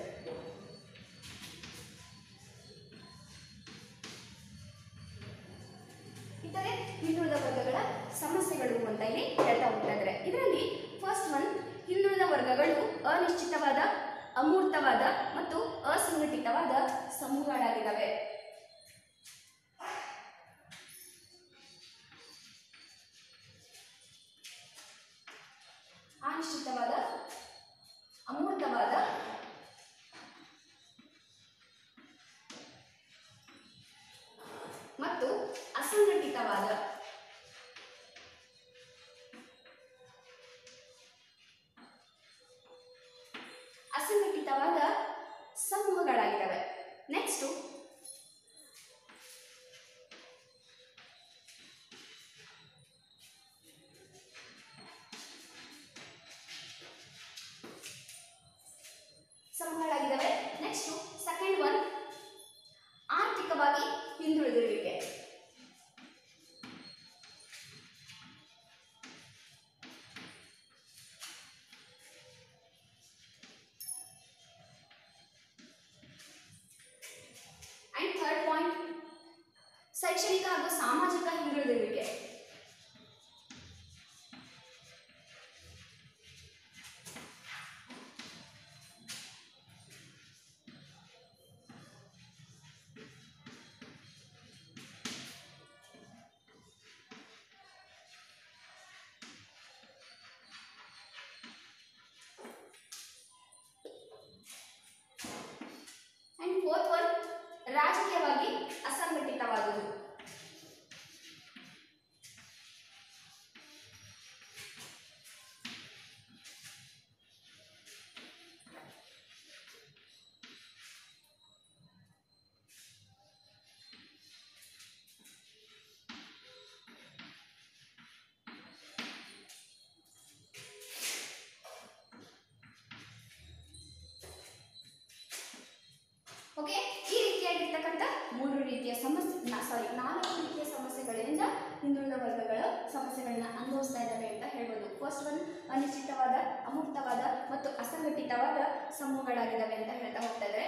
ಇತರೆ ಹಿಂದುಳಿದ ವರ್ಗಗಳ ಸಮಸ್ಯೆಗಳು ಅಂತ ಇಲ್ಲಿ ಹೇಳ್ತಾ ಹೋಗ್ತಾ ಇದ್ದಾರೆ. ಇದರಲ್ಲಿ ಫಸ್ಟ್ ಒನ್, ಹಿಂದುಳಿದ ವರ್ಗಗಳು ಅನಿಶ್ಚಿತವಾದ, ಅಮೂರ್ತವಾದ ಮತ್ತು ಅಸಂಘಟಿತವಾದ ಸಮೂಹಗಳಾಗಿದ್ದಾವೆ. ಅನಿಶ್ಚಿತವಾದ, ಅಮೂರ್ತವಾದ ಮತ್ತು ಅಸಂಘಟಿತವಾದ ಸಮೂಹಗಳಾಗಿದ್ದಾವೆ. ನೆಕ್ಸ್ಟು ಸಮೂಹಗಳಾಗಿದ್ದಾವೆ. ನೆಕ್ಸ್ಟು ಸೆಕೆಂಡ್ ಒನ್, ಆರ್ಥಿಕವಾಗಿ ಹಿಂದುಳಿದಿರುವಿಕೆ. ಓಕೆ, ಈ ರೀತಿಯಾಗಿರ್ತಕ್ಕಂಥ 3 ರೀತಿಯ ನಾಲ್ಕು ರೀತಿಯ ಸಮಸ್ಯೆಗಳಿಂದ ಹಿಂದುಳಿದ ವರ್ಗಗಳ ಸಮಸ್ಯೆಗಳನ್ನ ಅನುಭವಿಸ್ತಾ ಇದ್ದಾವೆ ಅಂತ ಹೇಳ್ಬೋದು. ಫಸ್ಟ್ ಒನ್ ಅನಿಶ್ಚಿತವಾದ, ಅಮೂರ್ತವಾದ ಮತ್ತು ಅಸಂಘಟಿತವಾದ ಸಮೂಹಗಳಾಗಿದ್ದಾವೆ ಅಂತ ಹೇಳ್ತಾ ಹೋಗ್ತಾ ಇದ್ದಾರೆ.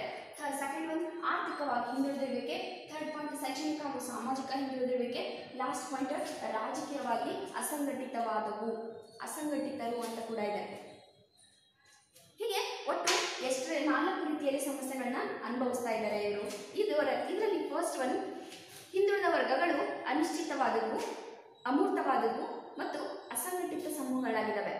ಸೆಕೆಂಡ್ ಒನ್ ಆರ್ಥಿಕವಾಗಿ ಹಿಂದುಳಿದಿರುವಿಕೆ. ಥರ್ಡ್ ಪಾಯಿಂಟ್ ಶೈಕ್ಷಣಿಕ ಹಾಗೂ ಸಾಮಾಜಿಕ ಹಿಂದುಳಿದಿರುವಿಕೆ. ಲಾಸ್ಟ್ ಪಾಯಿಂಟ್ ರಾಜಕೀಯವಾಗಿ ಅಸಂಘಟಿತವಾದವು, ಅಸಂಘಟಿತರು ಅಂತ ಕೂಡ ಇದೆ. ಹೀಗೆ ಒಟ್ಟು ಎಷ್ಟು 4 ರೀತಿಯಲ್ಲಿ ಸಮಸ್ಯೆಗಳನ್ನ ಅನುಭವಿಸ್ತಾ ಇದ್ದಾರೆ ಇವರು. ಇದರಲ್ಲಿ ಫಸ್ಟ್ ಒನ್ ಹಿಂದುಳಿದ ವರ್ಗಗಳು ಅನಿಶ್ಚಿತವಾದವು, ಅಮೂರ್ತವಾದವು ಮತ್ತು ಅಸಂಘಟಿತ ಸಮೂಹಗಳಾಗಿದ್ದಾವೆ.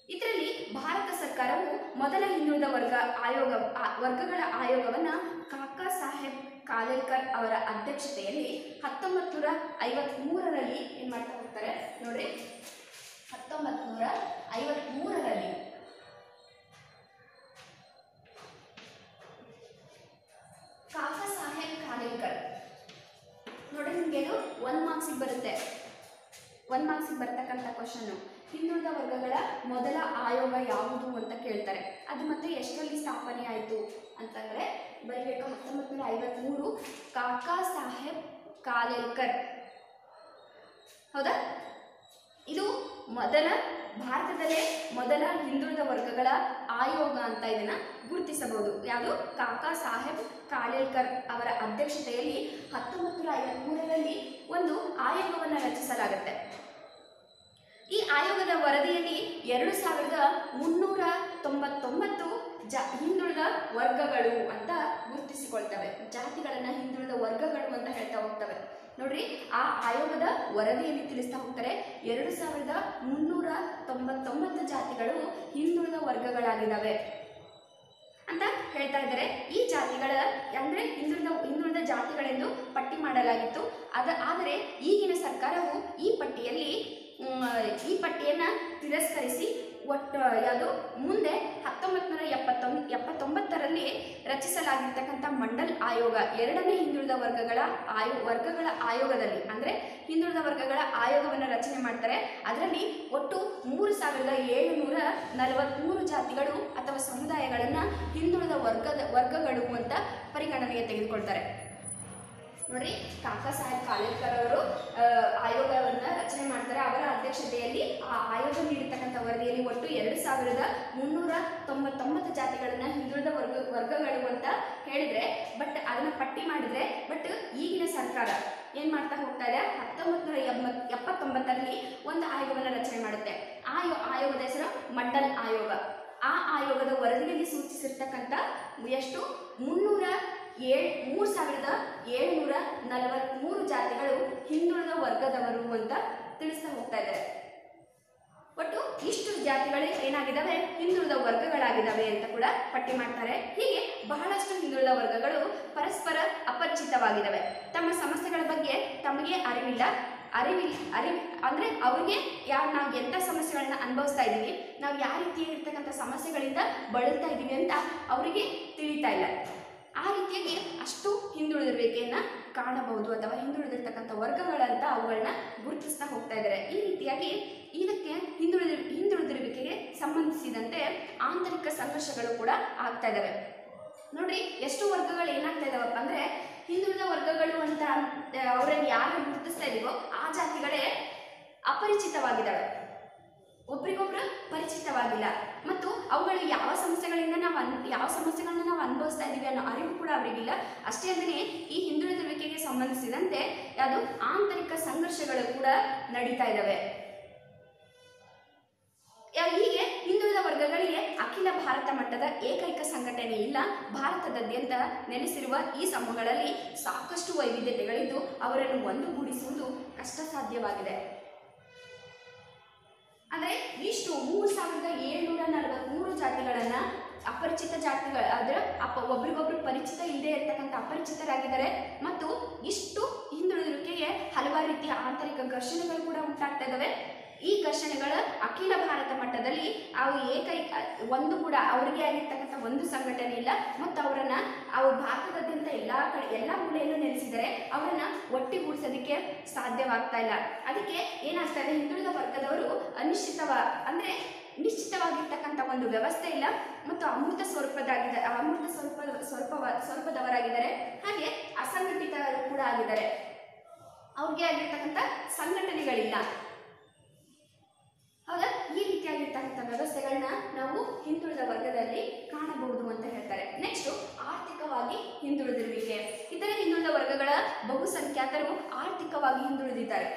ಇದರಲ್ಲಿ ಭಾರತ ಸರ್ಕಾರವು ಮೊದಲ ಹಿಂದುಳಿದ ವರ್ಗಗಳ ಆಯೋಗವನ್ನು ಕಾಕಾ ಸಾಹೇಬ್ ಕಾಲೇಲ್ಕರ್ ಅವರ ಅಧ್ಯಕ್ಷತೆಯಲ್ಲಿ 1953ರಲ್ಲಿ ಏನು ಮಾಡ್ತಾ ಹೋಗ್ತಾರೆ ನೋಡ್ರಿ. 1953ರಲ್ಲಿ ಕಾಕಾ ಸಾಹೇಬ್ ಕಾಲೇಲ್ಕರ್ ನೋಡ್ರಿ, ನಿಮಗೇನು 1 ಮಾರ್ಕ್ಸಿಗೆ ಬರುತ್ತೆ. 1 ಮಾರ್ಕ್ಸಿಗೆ ಬರ್ತಕ್ಕಂಥ ಕ್ವಶನ್ನು ಹಿಂದುಳಿದ ವರ್ಗಗಳ ಮೊದಲ ಆಯೋಗ ಯಾವುದು ಅಂತ ಕೇಳ್ತಾರೆ. ಅದು ಮತ್ತೆ ಎಷ್ಟರಲ್ಲಿ ಸ್ಥಾಪನೆ ಆಯಿತು ಅಂತಂದರೆ ಬರೀಬೇಕು 1953 ಕಾಕಾ ಸಾಹೇಬ್ ಕಾಲೇಲ್ಕರ್. ಹೌದಾ? ಇದು ಭಾರತದಲ್ಲೇ ಮೊದಲ ಹಿಂದುಳಿದ ವರ್ಗಗಳ ಆಯೋಗ ಅಂತ ಇದನ್ನ ಗುರುತಿಸಬಹುದು. ಯಾವುದು? ಕಾಕಾ ಸಾಹೇಬ್ ಕಾಲೇಲ್ಕರ್ ಅವರ ಅಧ್ಯಕ್ಷತೆಯಲ್ಲಿ 1953ರಲ್ಲಿ ಒಂದು ಆಯೋಗವನ್ನು ರಚಿಸಲಾಗುತ್ತೆ. ಈ ಆಯೋಗದ ವರದಿಯಲ್ಲಿ 2399 ಹಿಂದುಳಿದ ವರ್ಗಗಳು ಅಂತ ಗುರುತಿಸಿಕೊಳ್ತವೆ. ಜಾತಿಗಳನ್ನ ಹಿಂದುಳಿದ ವರ್ಗಗಳು ಅಂತ ಹೇಳ್ತಾ ಹೋಗ್ತವೆ. ನೋಡ್ರಿ, ಆ ಆಯೋಗದ ವರದಿಯಲ್ಲಿ ತಿಳಿಸ್ತಾ ಹೋಗ್ತಾರೆ 2399 ಜಾತಿಗಳು ಹಿಂದುಳಿದ ವರ್ಗಗಳಾಗಿದ್ದಾವೆ ಅಂತ ಹೇಳ್ತಾ ಇದ್ದಾರೆ. ಈ ಜಾತಿಗಳ ಅಂದರೆ ಹಿಂದುಳಿದ ಜಾತಿಗಳೆಂದು ಪಟ್ಟಿ ಮಾಡಲಾಗಿತ್ತು. ಆದರೆ ಈಗಿನ ಸರ್ಕಾರವು ಈ ಪಟ್ಟಿಯನ್ನು ತಿರಸ್ಕರಿಸಿ ಯಾವುದು ಮುಂದೆ 1979ರಲ್ಲಿ ರಚಿಸಲಾಗಿರ್ತಕ್ಕಂಥ ಮಂಡಲ್ ಆಯೋಗ, 2ನೇ ಹಿಂದುಳಿದ ವರ್ಗಗಳ ಆಯೋಗದಲ್ಲಿ ಅಂದರೆ ಹಿಂದುಳಿದ ವರ್ಗಗಳ ಆಯೋಗವನ್ನು ರಚನೆ ಮಾಡ್ತಾರೆ. ಅದರಲ್ಲಿ ಒಟ್ಟು 3743 ಜಾತಿಗಳು ಅಥವಾ ಸಮುದಾಯಗಳನ್ನು ಹಿಂದುಳಿದ ವರ್ಗಗಳು ಅಂತ ಪರಿಗಣನೆಗೆ ತೆಗೆದುಕೊಳ್ತಾರೆ. ನೋಡ್ರಿ, ಕಾಕಾ ಸಾಹೇಬ್ ಕಾಲೇಲ್ಕರ್ ಅವರು ಆಯೋಗವನ್ನು ರಚನೆ ಮಾಡ್ತಾರೆ. ಅವರ ಅಧ್ಯಕ್ಷತೆಯಲ್ಲಿ ಆ ಆಯೋಗ ನೀಡಿರ್ತಕ್ಕಂಥ ವರದಿಯಲ್ಲಿ ಒಟ್ಟು 2399 ಜಾತಿಗಳನ್ನ ಹಿಂದುಳಿದ ವರ್ಗಗಳು ಅಂತ ಹೇಳಿದ್ರೆ, ಬಟ್ ಅದನ್ನ ಪಟ್ಟಿ ಮಾಡಿದ್ರೆ, ಬಟ್ ಈಗಿನ ಸರ್ಕಾರ ಏನ್ ಮಾಡ್ತಾ ಹೋಗ್ತಾ ಇದೆ 1979ರಲ್ಲಿ ಒಂದು ಆಯೋಗವನ್ನು ರಚನೆ ಮಾಡುತ್ತೆ. ಆ ಆಯೋಗದ ಹೆಸರು ಮಂಡಲ್ ಆಯೋಗ. ಆ ಆಯೋಗದ ವರದಿಯಲ್ಲಿ ಸೂಚಿಸಿರ್ತಕ್ಕಂಥ ಎಷ್ಟು 3743 ಜಾತಿಗಳು ಹಿಂದುಳಿದ ವರ್ಗದವರು ಅಂತ ತಿಳಿಸ್ತಾ ಹೋಗ್ತಾ ಇದ್ದಾರೆ. ಒಟ್ಟು ಇಷ್ಟು ಜಾತಿಗಳು ಏನಾಗಿದ್ದಾವೆ? ಹಿಂದುಳಿದ ವರ್ಗಗಳಾಗಿದ್ದಾವೆ ಅಂತ ಕೂಡ ಪಟ್ಟಿ ಮಾಡ್ತಾರೆ. ಹೀಗೆ ಬಹಳಷ್ಟು ಹಿಂದುಳಿದ ವರ್ಗಗಳು ಪರಸ್ಪರ ಅಪರಿಚಿತವಾಗಿದ್ದಾವೆ. ತಮ್ಮ ಸಮಸ್ಯೆಗಳ ಬಗ್ಗೆ ತಮಗೆ ಅರಿವಿಲ್ಲ ಅಂದರೆ ಅವ್ರಿಗೆ ನಾವು ಎಂಥ ಸಮಸ್ಯೆಗಳನ್ನ ಅನುಭವಿಸ್ತಾ ಇದ್ದೀವಿ, ನಾವು ಯಾವ ರೀತಿಯಾಗಿರ್ತಕ್ಕಂಥ ಸಮಸ್ಯೆಗಳಿಂದ ಬಳಲ್ತಾ ಇದ್ದೀವಿ ಅಂತ ಅವರಿಗೆ ತಿಳಿತಾ ಇಲ್ಲ. ಆ ರೀತಿಯಾಗಿ ಅಷ್ಟು ಹಿಂದುಳಿದಿರುವಿಕೆಯನ್ನು ಕಾಣಬಹುದು ಅಥವಾ ಹಿಂದುಳಿದಿರ್ತಕ್ಕಂಥ ವರ್ಗಗಳಂತ ಅವುಗಳನ್ನ ಗುರುತಿಸ್ತಾ ಹೋಗ್ತಾ ಇದ್ದಾರೆ. ಈ ರೀತಿಯಾಗಿ ಇದಕ್ಕೆ ಹಿಂದುಳಿದಿರುವಿಕೆಗೆ ಸಂಬಂಧಿಸಿದಂತೆ ಆಂತರಿಕ ಸಂಘರ್ಷಗಳು ಕೂಡ ಆಗ್ತಾ ಇದ್ದಾವೆ. ನೋಡ್ರಿ, ಎಷ್ಟು ವರ್ಗಗಳು ಏನಾಗ್ತಾ ಇದಾವಪ್ಪ ಅಂದರೆ ಹಿಂದುಳಿದ ವರ್ಗಗಳು ಅಂತ ಅವರಲ್ಲಿ ಯಾರು ಗುರುತಿಸ್ತಾ ಇದೀವೋ ಆ ಜಾತಿಗಳೇ ಅಪರಿಚಿತವಾಗಿದ್ದಾವೆ, ಒಬ್ರಿಗೊಬ್ರು ಪರಿಚಿತವಾಗಿಲ್ಲ. ಮತ್ತು ಅವುಗಳು ಯಾವ ಸಮಸ್ಯೆಗಳನ್ನ ನಾವು ಅನುಭವಿಸ್ತಾ ಇದ್ದೀವಿ ಅನ್ನೋ ಅರಿವು ಕೂಡ ಅವರಿಗಿಲ್ಲ. ಅಷ್ಟೇ ಅಲ್ಲದೆ ಈ ಹಿಂದುಳಿದಿರುವಿಕೆಗೆ ಸಂಬಂಧಿಸಿದಂತೆ ಯಾವುದು ಆಂತರಿಕ ಸಂಘರ್ಷಗಳು ಕೂಡ ನಡೀತಾ ಇದ್ದಾವೆ. ಹೀಗೆ ಹಿಂದುಳಿದ ವರ್ಗಗಳಿಗೆ ಅಖಿಲ ಭಾರತ ಮಟ್ಟದ ಏಕೈಕ ಸಂಘಟನೆ ಇಲ್ಲ. ಭಾರತದಾದ್ಯಂತ ನೆಲೆಸಿರುವ ಈ ಸಮೂಹಗಳಲ್ಲಿ ಸಾಕಷ್ಟು ವೈವಿಧ್ಯತೆಗಳಿದ್ದು ಅವರನ್ನು ಒಂದುಗೂಡಿಸುವುದು ಕಷ್ಟ ಸಾಧ್ಯವಾಗಿದೆ. ಅಂದರೆ ಇಷ್ಟು 3743 ಜಾತಿಗಳನ್ನು ಅಪರಿಚಿತ ಜಾತಿಗಳು ಆದರೆ ಒಬ್ರಿಗೊಬ್ರು ಪರಿಚಿತ ಇಲ್ಲದೆ ಇರತಕ್ಕಂಥ ಅಪರಿಚಿತರಾಗಿದ್ದಾರೆ. ಮತ್ತು ಇಷ್ಟು ಹಿಂದುಳಿದಿರುವಿಕೆಗೆ ಹಲವಾರು ರೀತಿಯ ಆಂತರಿಕ ಘರ್ಷಣೆಗಳು ಕೂಡ ಉಂಟಾಗ್ತಾ ಇದ್ದಾವೆ. ಈ ಘರ್ಷಣೆಗಳು ಅಖಿಲ ಭಾರತ ಮಟ್ಟದಲ್ಲಿ ಅವು ಒಂದು ಕೂಡ ಅವರಿಗೆ ಆಗಿರ್ತಕ್ಕಂಥ ಒಂದು ಸಂಘಟನೆ ಇಲ್ಲ. ಮತ್ತು ಅವರು ಭಾರತದಾದ್ಯಂತ ಎಲ್ಲ ಮೂಲೆಯಲ್ಲೂ ನೆಲೆಸಿದರೆ ಅವರನ್ನು ಒಟ್ಟಿಗೂಡಿಸೋದಕ್ಕೆ ಸಾಧ್ಯವಾಗ್ತಾ ಇಲ್ಲ. ಅದಕ್ಕೆ ಏನಾಗ್ತಾ ಇದೆ, ಹಿಂದುಳಿದ ವರ್ಗದವರು ಅಂದರೆ ನಿಶ್ಚಿತವಾಗಿರ್ತಕ್ಕಂಥ ಒಂದು ವ್ಯವಸ್ಥೆ ಇಲ್ಲ ಮತ್ತು ಅಮೃತ ಸ್ವರೂಪದವರಾಗಿದ್ದಾರೆ. ಹಾಗೆ ಅಸಂಘಟಿತರು ಕೂಡ ಆಗಿದ್ದಾರೆ. ಅವ್ರಿಗೆ ಆಗಿರ್ತಕ್ಕಂಥ ಸಂಘಟನೆಗಳಿಲ್ಲ. ಹೌದಾ? ಈ ರೀತಿಯಾಗಿರ್ತಕ್ಕಂಥ ವ್ಯವಸ್ಥೆಗಳನ್ನ ನಾವು ಹಿಂದುಳಿದ ವರ್ಗದಲ್ಲಿ ಕಾಣಬಹುದು ಅಂತ ಹೇಳ್ತಾರೆ. ನೆಕ್ಸ್ಟ್, ಆರ್ಥಿಕವಾಗಿ ಹಿಂದುಳಿದಿರುವಿಕೆ. ಇತರೆ ಹಿಂದುಳಿದ ವರ್ಗಗಳ ಬಹುಸಂಖ್ಯಾತರು ಆರ್ಥಿಕವಾಗಿ ಹಿಂದುಳಿದಿದ್ದಾರೆ.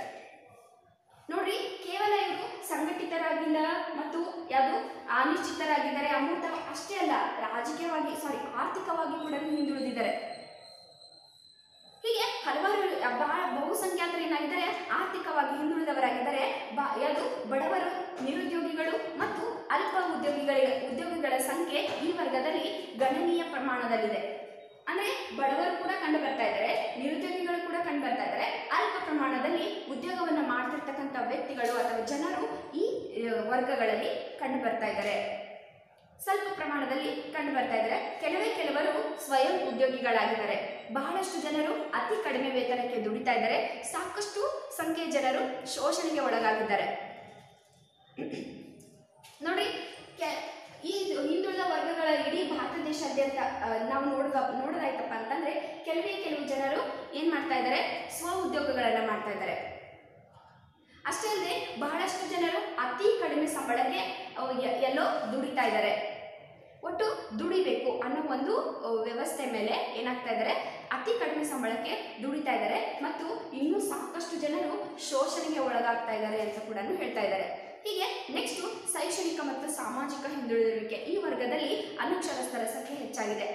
ನೋಡ್ರಿ, ಕೇವಲ ಇವರು ಸಂಘಟಿತರಾಗಿಲ್ಲ ಮತ್ತು ಯಾವುದು ಅನಿಶ್ಚಿತರಾಗಿದ್ದಾರೆ, ಅಮೃತ ಅಷ್ಟೇ ಅಲ್ಲ, ಆರ್ಥಿಕವಾಗಿ ಕೂಡ ಹಿಂದುಳಿದಿದ್ದಾರೆ. ಹೀಗೆ ಹಲವಾರು ಬಹುಸಂಖ್ಯಾತರು ಏನಾಗಿದ್ದಾರೆ, ಆರ್ಥಿಕವಾಗಿ ಹಿಂದುಳಿದವರಾಗಿದ್ದಾರೆ. ಯಾವುದು ಬಡವರು, ನಿರುದ್ಯೋಗಿಗಳು ಮತ್ತು ಅಲ್ಪ ಉದ್ಯೋಗಿಗಳ ಸಂಖ್ಯೆ ಈ ವರ್ಗದಲ್ಲಿ ಗಣನೀಯ ಪ್ರಮಾಣದಲ್ಲಿದೆ. ಅಂದ್ರೆ ಬಡವರು ಕೂಡ ಕಂಡು ಬರ್ತಾ ಇದ್ದಾರೆ, ನಿರುದ್ಯೋಗಿಗಳು ಕೂಡ ಕಂಡು ಬರ್ತಾ ಇದ್ದಾರೆ. ಅಲ್ಪ ಪ್ರಮಾಣದಲ್ಲಿ ಉದ್ಯೋಗವನ್ನು ಮಾಡ್ತಿರ್ತಕ್ಕಂಥ ವ್ಯಕ್ತಿಗಳು ಅಥವಾ ಜನರು ಈ ವರ್ಗಗಳಲ್ಲಿ ಕಂಡು ಬರ್ತಾ ಇದ್ದಾರೆ. ಸ್ವಲ್ಪ ಪ್ರಮಾಣದಲ್ಲಿ ಕಂಡು ಬರ್ತಾ ಇದ್ದಾರೆ. ಕೆಲವರು ಸ್ವಯಂ ಉದ್ಯೋಗಿಗಳಾಗಿದ್ದಾರೆ. ಬಹಳಷ್ಟು ಜನರು ಅತಿ ಕಡಿಮೆ ವೇತನಕ್ಕೆ ದುಡಿತಾ ಇದ್ದಾರೆ. ಸಾಕಷ್ಟು ಸಂಖ್ಯೆಯ ಜನರು ಶೋಷಣೆಗೆ ಒಳಗಾಗಿದ್ದಾರೆ. ನೋಡಿ, ಈ ಹಿಂದುಳಿದ ವರ್ಗಗಳ ಇಡೀ ಭಾರತ ದೇಶಾದ್ಯಂತ ನಾವು ನೋಡೋದಾಯ್ತಪ್ಪ ಅಂತಂದ್ರೆ ಕೆಲವು ಜನರು ಏನ್ ಮಾಡ್ತಾ ಇದ್ದಾರೆ, ಸ್ವ ಉದ್ಯೋಗಗಳನ್ನ ಮಾಡ್ತಾ ಇದ್ದಾರೆ. ಅಷ್ಟೇ ಅಲ್ಲದೆ ಬಹಳಷ್ಟು ಜನರು ಅತಿ ಕಡಿಮೆ ಸಂಬಳಕ್ಕೆ ಎಲ್ಲೋ ದುಡಿತಾ ಇದ್ದಾರೆ. ಒಟ್ಟು ದುಡಿಬೇಕು ಅನ್ನೋ ಒಂದು ವ್ಯವಸ್ಥೆ ಮೇಲೆ ಏನಾಗ್ತಾ ಇದ್ದಾರೆ, ಅತಿ ಕಡಿಮೆ ಸಂಬಳಕ್ಕೆ ದುಡಿತಾ ಇದ್ದಾರೆ ಮತ್ತು ಇನ್ನೂ ಸಾಕಷ್ಟು ಜನರು ಶೋಷಣೆಗೆ ಒಳಗಾಗ್ತಾ ಇದ್ದಾರೆ ಅಂತ ಕೂಡ ಹೇಳ್ತಾ ಇದ್ದಾರೆ. ಹೀಗೆ ನೆಕ್ಸ್ಟ್, ಶೈಕ್ಷಣಿಕ ಮತ್ತು ಸಾಮಾಜಿಕ ಹಿಂದುಳಿದಿರುವಿಕೆ. ಈ ವರ್ಗದಲ್ಲಿ ಅನಕ್ಷರಸ್ಥರ ಸಂಖ್ಯೆ ಹೆಚ್ಚಾಗಿದೆ.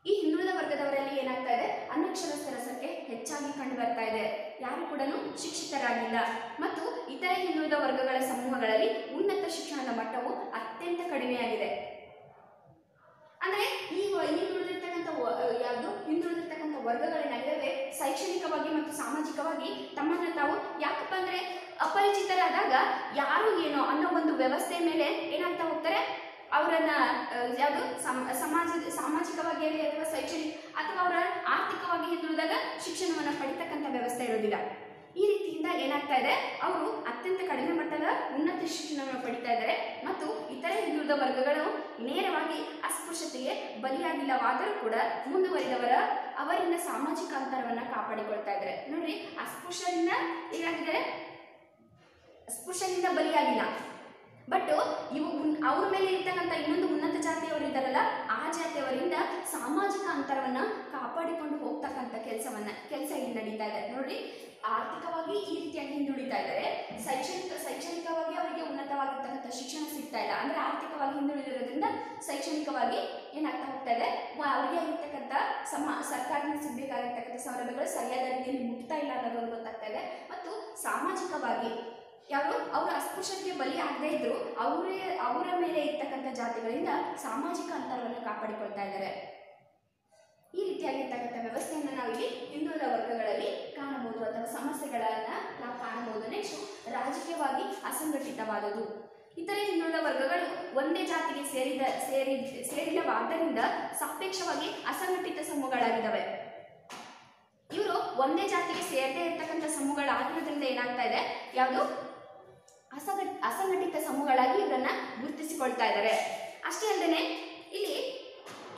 ಈ ಹಿಂದುಳಿದ ವರ್ಗದವರಲ್ಲಿ ಏನಾಗ್ತಾ ಇದೆ, ಅನಕ್ಷರಸ್ಥರ ಸಂಖ್ಯೆ ಹೆಚ್ಚಾಗಿ ಕಂಡು ಬರ್ತಾ ಇದೆ. ಯಾರು ಕೂಡ ಶಿಕ್ಷಿತರಾಗಿಲ್ಲ ಮತ್ತು ಇತರೆ ಹಿಂದುಳಿದ ವರ್ಗಗಳ ಸಮೂಹಗಳಲ್ಲಿ ಉನ್ನತ ಶಿಕ್ಷಣದ ಮಟ್ಟವು ಅತ್ಯಂತ ಕಡಿಮೆಯಾಗಿದೆ. ಅಂದ್ರೆ ಈ ಹಿಂದುಳಿದಿರ್ತಕ್ಕಂಥ ವರ್ಗಗಳೇನಾಗಿದ್ದಾವೆ, ಶೈಕ್ಷಣಿಕವಾಗಿ ಮತ್ತು ಸಾಮಾಜಿಕವಾಗಿ ತಮ್ಮನ್ನು ತಾವು ಯಾಕಪ್ಪ ಅಂದ್ರೆ ಅಪರಿಚಿತರಾದಾಗ ಯಾರು ಏನೋ ಅನ್ನೋ ಒಂದು ವ್ಯವಸ್ಥೆ ಮೇಲೆ ಏನಾಗ್ತಾ ಹೋಗ್ತಾರೆ, ಅವರನ್ನ ಯಾವುದು ಸಾಮಾಜಿಕವಾಗಿ ಆಗಲಿ ಅಥವಾ ಶೈಕ್ಷಣಿಕ ಅಥವಾ ಅವರ ಆರ್ಥಿಕವಾಗಿ ಹಿಂದುಳಿದಾಗ ಶಿಕ್ಷಣವನ್ನು ಪಡಿತಕ್ಕಂಥ ವ್ಯವಸ್ಥೆ ಇರೋದಿಲ್ಲ. ಈ ರೀತಿಯಿಂದ ಏನಾಗ್ತಾ ಇದೆ, ಅವರು ಅತ್ಯಂತ ಕಡಿಮೆ ಮಟ್ಟದ ಉನ್ನತ ಶಿಕ್ಷಣವನ್ನು ಪಡಿತಾ ಇದ್ದಾರೆ ಮತ್ತು ಇತರೆ ಹಿಂದುಳಿದ ವರ್ಗಗಳು ನೇರವಾಗಿ ಅಸ್ಪೃಶ್ಯತೆಗೆ ಬಲಿಯಾಗಿಲ್ಲವಾದರೂ ಕೂಡ ಮುಂದುವರಿದವರ ಅವರಿಂದ ಸಾಮಾಜಿಕ ಅಂತರವನ್ನು ಕಾಪಾಡಿಕೊಳ್ತಾ ಇದ್ದಾರೆ. ನೋಡ್ರಿ, ಅಸ್ಪೃಶ್ಯದಿಂದ ಏನಾಗಿದ್ದಾರೆ, ಸ್ಪೃಶ್ಯದಿಂದ ಬಲಿಯಾಗಿಲ್ಲ, ಬಟ್ ಅವ್ರ ಮೇಲೆ ಇರ್ತಕ್ಕಂಥ ಇನ್ನೊಂದು ಉನ್ನತ ಜಾತಿಯವರು ಇದ್ದಾರಲ್ಲ, ಆ ಜಾತಿಯವರಿಂದ ಸಾಮಾಜಿಕ ಅಂತರವನ್ನ ಕಾಪಾಡಿಕೊಂಡು ಹೋಗ್ತಕ್ಕಂಥ ಕೆಲಸ ಇಲ್ಲಿ ನಡೀತಾ ಇದೆ. ನೋಡಿ, ಆರ್ಥಿಕವಾಗಿ ಈ ರೀತಿಯಾಗಿ ಹಿಂದುಳಿತಾ ಇದ್ದಾರೆ, ಶೈಕ್ಷಣಿಕವಾಗಿ ಅವರಿಗೆ ಉನ್ನತವಾಗಿರ್ತಕ್ಕಂಥ ಶಿಕ್ಷಣ ಸಿಗ್ತಾ ಇಲ್ಲ. ಅಂದ್ರೆ ಆರ್ಥಿಕವಾಗಿ ಹಿಂದುಳಿದಿರೋದ್ರಿಂದ ಶೈಕ್ಷಣಿಕವಾಗಿ ಏನಾಗ್ತಾ ಹೋಗ್ತಾ ಇದೆ, ಅವರಿಗೆ ಆಗಿರ್ತಕ್ಕಂಥ ಸರ್ಕಾರದಿಂದ ಸಿಗಬೇಕಾಗಿರ್ತಕ್ಕಂಥ ಸೌಲಭ್ಯಗಳು ಸರಿಯಾದ ರೀತಿಯಲ್ಲಿ ಮುಟ್ತಾ ಇಲ್ಲ ಅನ್ನೋದು ಗೊತ್ತಾಗ್ತಾ ಇದೆ. ಮತ್ತು ಸಾಮಾಜಿಕವಾಗಿ ಅವರು ಅಸ್ಪೃಶ್ಯತೆಗೆ ಬಲಿ ಆಗದೇ ಇದ್ರು ಅವರ ಮೇಲೆ ಇರ್ತಕ್ಕಂಥ ಜಾತಿಗಳಿಂದ ಸಾಮಾಜಿಕ ಅಂತರವನ್ನು ಕಾಪಾಡಿಕೊಳ್ತಾ ಇದ್ದಾರೆ. ಈ ರೀತಿಯಾಗಿರ್ತಕ್ಕಂಥ ವ್ಯವಸ್ಥೆಯನ್ನು ನಾವು ಇಲ್ಲಿ ಹಿಂದುಳಿದ ವರ್ಗಗಳಲ್ಲಿ ಕಾಣಬಹುದು ಅಥವಾ ಸಮಸ್ಯೆಗಳನ್ನ ನಾವು ಕಾಣಬಹುದು. ನೆಕ್ಸ್ಟ್, ರಾಜಕೀಯವಾಗಿ ಅಸಂಘಟಿತವಾದದ್ದು. ಇತರೆ ಹಿಂದುಳಿದ ವರ್ಗಗಳು ಒಂದೇ ಜಾತಿಗೆ ಸೇರಿಲ್ಲವಾದ್ದರಿಂದ ಸಾಪೇಕ್ಷವಾಗಿ ಅಸಂಘಟಿತ ಸಮೂಹಗಳಾಗಿದ್ದಾವೆ. ಇವರು ಒಂದೇ ಜಾತಿಗೆ ಸೇರದೇ ಇರ್ತಕ್ಕಂಥ ಸಮೂಹಗಳಾಗಿರೋದ್ರಿಂದ ಏನಾಗ್ತಾ ಇದೆ, ಯಾವುದು ಅಸಂಘಟಿತ ಸಮೂಹಗಳಾಗಿ ಇವರನ್ನ ಗುರುತಿಸಿಕೊಳ್ತಾ ಇದ್ದಾರೆ. ಅಷ್ಟೇ ಅಲ್ಲದೆ ಇಲ್ಲಿ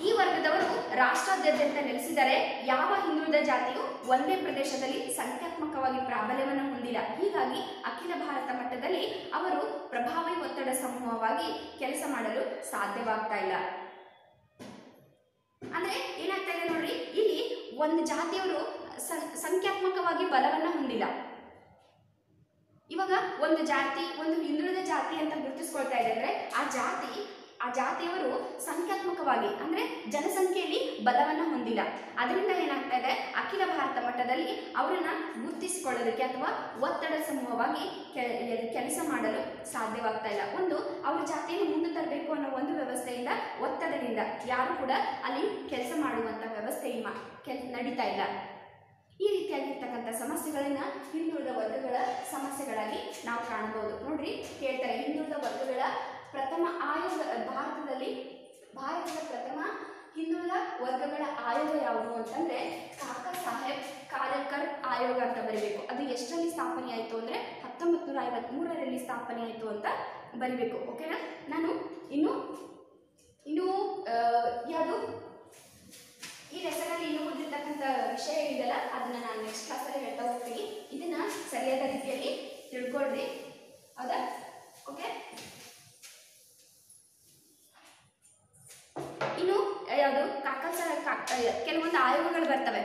ಈ ವರ್ಗದವರು ರಾಷ್ಟ್ರಾದ್ಯಂತ ನೆಲೆಸಿದರೆ ಯಾವ ಹಿಂದುಳಿದ ಜಾತಿಯು ಒಂದೇ ಪ್ರದೇಶದಲ್ಲಿ ಸಂಖ್ಯಾತ್ಮಕವಾಗಿ ಪ್ರಾಬಲ್ಯವನ್ನು ಹೊಂದಿಲ್ಲ. ಹೀಗಾಗಿ ಅಖಿಲ ಭಾರತ ಮಟ್ಟದಲ್ಲಿ ಅವರು ಪ್ರಭಾವಿ ಒತ್ತಡ ಸಮೂಹವಾಗಿ ಕೆಲಸ ಮಾಡಲು ಸಾಧ್ಯವಾಗ್ತಾ ಇಲ್ಲ. ಅಂದ್ರೆ ಏನಾಗ್ತಾ ಇದೆ ನೋಡ್ರಿ, ಇಲ್ಲಿ ಒಂದು ಜಾತಿಯವರು ಸಂಖ್ಯಾತ್ಮಕವಾಗಿ ಬಲವನ್ನ ಹೊಂದಿಲ್ಲ. ಇವಾಗ ಒಂದು ಹಿಂದುಳಿದ ಜಾತಿ ಅಂತ ಗುರುತಿಸ್ಕೊಳ್ತಾ ಇದೆ ಅಂದ್ರೆ ಆ ಜಾತಿಯವರು ಸಂಖ್ಯಾತ್ಮಕವಾಗಿ ಅಂದ್ರೆ ಜನಸಂಖ್ಯೆಯಲ್ಲಿ ಬಲವನ್ನ ಹೊಂದಿಲ್ಲ. ಅದರಿಂದ ಏನಾಗ್ತಾ ಇದೆ, ಅಖಿಲ ಭಾರತ ಮಟ್ಟದಲ್ಲಿ ಅವರನ್ನ ಗುರುತಿಸಿಕೊಳ್ಳೋದಕ್ಕೆ ಅಥವಾ ಒತ್ತಡ ಸಮೂಹವಾಗಿ ಕೆಲಸ ಮಾಡಲು ಸಾಧ್ಯವಾಗ್ತಾ ಇಲ್ಲ. ಅವ್ರ ಜಾತಿಯನ್ನು ಮುಂದೆ ತರಬೇಕು ಅನ್ನೋ ಒಂದು ವ್ಯವಸ್ಥೆಯಿಂದ, ಒತ್ತಡದಿಂದ ಯಾರು ಕೂಡ ಅಲ್ಲಿ ಕೆಲಸ ಮಾಡುವಂತ ವ್ಯವಸ್ಥೆ ನಡೀತಾ ಇಲ್ಲ. ಈ ರೀತಿಯಾಗಿರ್ತಕ್ಕಂಥ ಸಮಸ್ಯೆಗಳನ್ನ ಹಿಂದುಳಿದ ವರ್ಗಗಳ ಸಮಸ್ಯೆಗಳಾಗಿ ನಾವು ಕಾಣಬಹುದು. ನೋಡ್ರಿ, ಕೇಳ್ತಾರೆ, ಹಿಂದುಳಿದ ವರ್ಗಗಳ ಪ್ರಥಮ ಆಯೋಗ ಭಾರತದ ಪ್ರಥಮ ಹಿಂದುಳಿದ ವರ್ಗಗಳ ಆಯೋಗ ಯಾವುದು ಅಂತಂದ್ರೆ ಕಾಕಾ ಸಾಹೇಬ್ ಕಾಲೇಕರ್ ಆಯೋಗ ಅಂತ ಬರೀಬೇಕು. ಅದು ಎಷ್ಟರಲ್ಲಿ ಸ್ಥಾಪನೆ ಆಯಿತು ಅಂದ್ರೆ 1953ರಲ್ಲಿ ಸ್ಥಾಪನೆ ಆಯಿತು ಅಂತ ಬರಿಬೇಕು. ಓಕೆನಾ? ನಾನು ಇನ್ನು ಯಾವುದು ಈ ಲೆಸನಲ್ಲಿ ಇನ್ನೂ ಉಳಿದಿರ್ತಕ್ಕಂಥ ವಿಷಯ ಇದೆಯಲ್ಲ ಅದನ್ನು ನಾನು ನೆಕ್ಸ್ಟ್ ಕ್ಲಾಸಲ್ಲಿ ಹೇಳ್ತಾ ಹೋಗ್ತೀನಿ. ಇದನ್ನು ಸರಿಯಾದ ರೀತಿಯಲ್ಲಿ ತಿಳ್ಕೊಳ್ರಿ. ಹೌದಾ? ಓಕೆ. ಇನ್ನು ಯಾವುದು ಕೆಲವೊಂದು ಆಯೋಗಗಳು ಬರ್ತವೆ.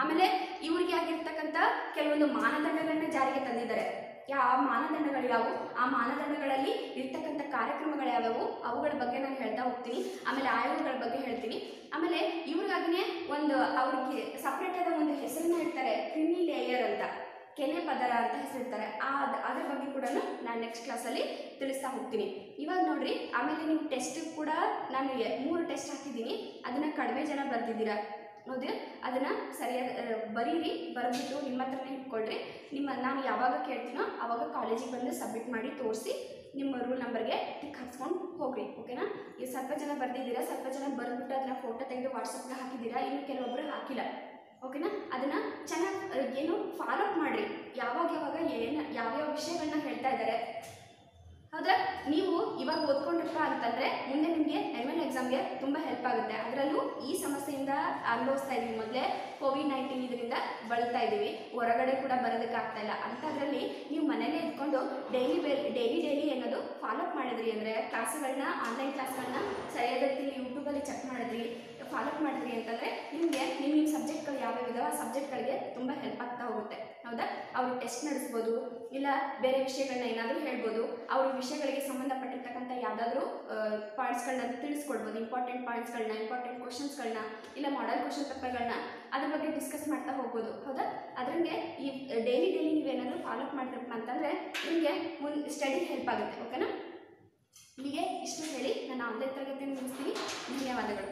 ಆಮೇಲೆ ಇವರಿಗೆ ಆಗಿರ್ತಕ್ಕಂಥ ಕೆಲವೊಂದು ಮಾನದಂಡಗಳನ್ನ ಜಾರಿಗೆ ತಂದಿದ್ದಾರೆ. ಯಾವ ಮಾನದಂಡಗಳು ಯಾವುವು, ಆ ಮಾನದಂಡಗಳಲ್ಲಿ ಇರ್ತಕ್ಕಂಥ ಕಾರ್ಯಕ್ರಮಗಳು ಯಾವ್ಯಾವು ಅವುಗಳ ಬಗ್ಗೆ ನಾನು ಹೇಳ್ತಾ ಹೋಗ್ತೀನಿ. ಆಮೇಲೆ ಆಯೋಗಗಳ ಬಗ್ಗೆ ಹೇಳ್ತೀನಿ. ಆಮೇಲೆ ಇವ್ರಿಗಾಗಿನೇ ಒಂದು ಅವ್ರಿಗೆ ಸಪ್ರೇಟ್ ಆದ ಒಂದು ಹೆಸರನ್ನ ಇಡ್ತಾರೆ, ಕ್ರಿಮಿ ಲೇಯರ್ ಅಂತ, ಕೆನೆ ಪದರ ಅಂತ ಹೆಸರಿರ್ತಾರೆ. ಅದ್ರ ಬಗ್ಗೆ ಕೂಡ ನಾನು ನೆಕ್ಸ್ಟ್ ಕ್ಲಾಸಲ್ಲಿ ತಿಳಿಸ್ತಾ ಹೋಗ್ತೀನಿ. ಇವಾಗ ನೋಡ್ರಿ, ಆಮೇಲೆ ನೀವು ಟೆಸ್ಟ್ ಕೂಡ ನಾನು 3 ಟೆಸ್ಟ್ ಹಾಕಿದ್ದೀನಿ. ಅದನ್ನು ಕಡಿಮೆ ಜನ ಬರ್ತಿದ್ದೀರಾ. ಹೌದು, ಅದನ್ನು ಸರಿಯಾದ ಬರೀರಿ, ಬರೆದ್ಬಿಟ್ಟು ನಿಮ್ಮ ಹತ್ರನೇ ಇಟ್ಕೊಳ್ರಿ. ನಾನು ಯಾವಾಗ ಕೇಳ್ತೀನೋ ಆವಾಗ ಕಾಲೇಜಿಗೆ ಬಂದು ಸಬ್ಮಿಟ್ ಮಾಡಿ ತೋರಿಸಿ ನಿಮ್ಮ ರೂಲ್ ನಂಬರ್ಗೆ ಟಿಕ್ ಹಾಕ್ಸ್ಕೊಂಡು ಹೋಗ್ರಿ. ಓಕೆನಾ? ಈಗ ಸ್ವಲ್ಪ ಜನ ಬರ್ದಿದ್ದೀರಾ, ಸ್ವಲ್ಪ ಜನ ಬರೆದ್ಬಿಟ್ಟು ಅದನ್ನ ಫೋಟೋ ತೆಗೆದು ವಾಟ್ಸಪ್ಗೆ ಹಾಕಿದ್ದೀರಾ, ಇನ್ನು ಕೆಲವೊಬ್ಬರು ಹಾಕಿಲ್ಲ. ಓಕೆನಾ? ಅದನ್ನು ಚೆನ್ನಾಗಿ ಫಾಲೋ ಅಪ್ ಮಾಡಿರಿ. ಯಾವಾಗ ಯಾವ್ಯಾವ ವಿಷಯಗಳನ್ನ ಹೇಳ್ತಾ ಇದ್ದಾರೆ. ಹೌದಾ? ನೀವು ಇವಾಗ ಓದ್ಕೊಂಡಿರಪ್ಪ ಅಂತಂದರೆ ಮುಂದೆ ನಿಮಗೆ ML ಎಕ್ಸಾಮ್ಗೆ ತುಂಬ ಹೆಲ್ಪ್ ಆಗುತ್ತೆ. ಅದರಲ್ಲೂ ಈ ಸಮಸ್ಯೆಯಿಂದ ಅನುಭವಿಸ್ತಾ ಇದ್ದೀವಿ. ಮೊದಲೇ ಕೋವಿಡ್-19 ಇದರಿಂದ ಬಳಲ್ತಾ ಇದ್ದೀವಿ, ಹೊರಗಡೆ ಕೂಡ ಬರೋದಕ್ಕೆ ಆಗ್ತಾ ಇಲ್ಲ. ಅಂಥದ್ರಲ್ಲಿ ನೀವು ಮನೇಲೇ ಇದ್ಕೊಂಡು ಡೈಲಿ ಅನ್ನೋದು ಫಾಲೋ ಅಪ್ ಮಾಡಿದ್ರಿ ಅಂದರೆ, ಕ್ಲಾಸ್ಗಳನ್ನ ಆನ್ಲೈನ್ ಕ್ಲಾಸ್ಗಳನ್ನ ಸರಿಯಾದ ರೀತಿಯಲ್ಲಿ ಯೂಟ್ಯೂಬಲ್ಲಿ ಚೆಕ್ ಮಾಡಿದ್ರಿ, ಫಾಲೋ ಅಪ್ ಮಾಡಿದ್ರಿ ಅಂತಂದರೆ ನಿಮಗೆ ನಿಮ್ಮ ಸಬ್ಜೆಕ್ಟ್ಗಳು ಯಾವ್ಯಾವ ಇದಾವೆ ಆ ಸಬ್ಜೆಕ್ಟ್ಗಳಿಗೆ ತುಂಬ ಹೆಲ್ಪ್ ಆಗ್ತಾ ಹೋಗುತ್ತೆ. ಹೌದಾ? ಅವರು ಟೆಸ್ಟ್ ನಡೆಸ್ಬೋದು, ಇಲ್ಲ ಬೇರೆ ವಿಷಯಗಳನ್ನ ಏನಾದರೂ ಹೇಳ್ಬೋದು, ಅವ್ರ ವಿಷಯಗಳಿಗೆ ಸಂಬಂಧಪಟ್ಟಿರ್ತಕ್ಕಂಥ ಯಾವುದಾದ್ರೂ ಪಾಯಿಂಟ್ಸ್ಗಳನ್ನ ತಿಳಿಸ್ಕೊಡ್ಬೋದು. ಇಂಪಾರ್ಟೆಂಟ್ ಪಾಯಿಂಟ್ಸ್ಗಳನ್ನ, ಇಂಪಾರ್ಟೆಂಟ್ ಕ್ವಶನ್ಸ್ಗಳನ್ನ, ಇಲ್ಲ ಮಾಡಲ್ ಕ್ವಶನ್ ಪೇಪರ್ಗಳನ್ನ ಅದ್ರ ಬಗ್ಗೆ ಡಿಸ್ಕಸ್ ಮಾಡ್ತಾ ಹೋಗ್ಬೋದು. ಹೌದಾ? ಅದರಂಗೆ ಈ ಡೈಲಿ ನೀವೇನಾದರೂ ಫಾಲೋ ಅಪ್ ಮಾಡಿದ್ರಪ್ಪ ಅಂತಂದರೆ ನಿಮಗೆ ಮುಂದೆ ಸ್ಟಡಿ ಹೆಲ್ಪ್ ಆಗುತ್ತೆ. ಓಕೆನಾ? ಹೀಗೆ ಇಷ್ಟು ಹೇಳಿ ನಾನು ಆನ್ಲೈನ್ ತರಗತಿಯನ್ನು ಮುಗಿಸ್ತೀನಿ. ಧನ್ಯವಾದಗಳು.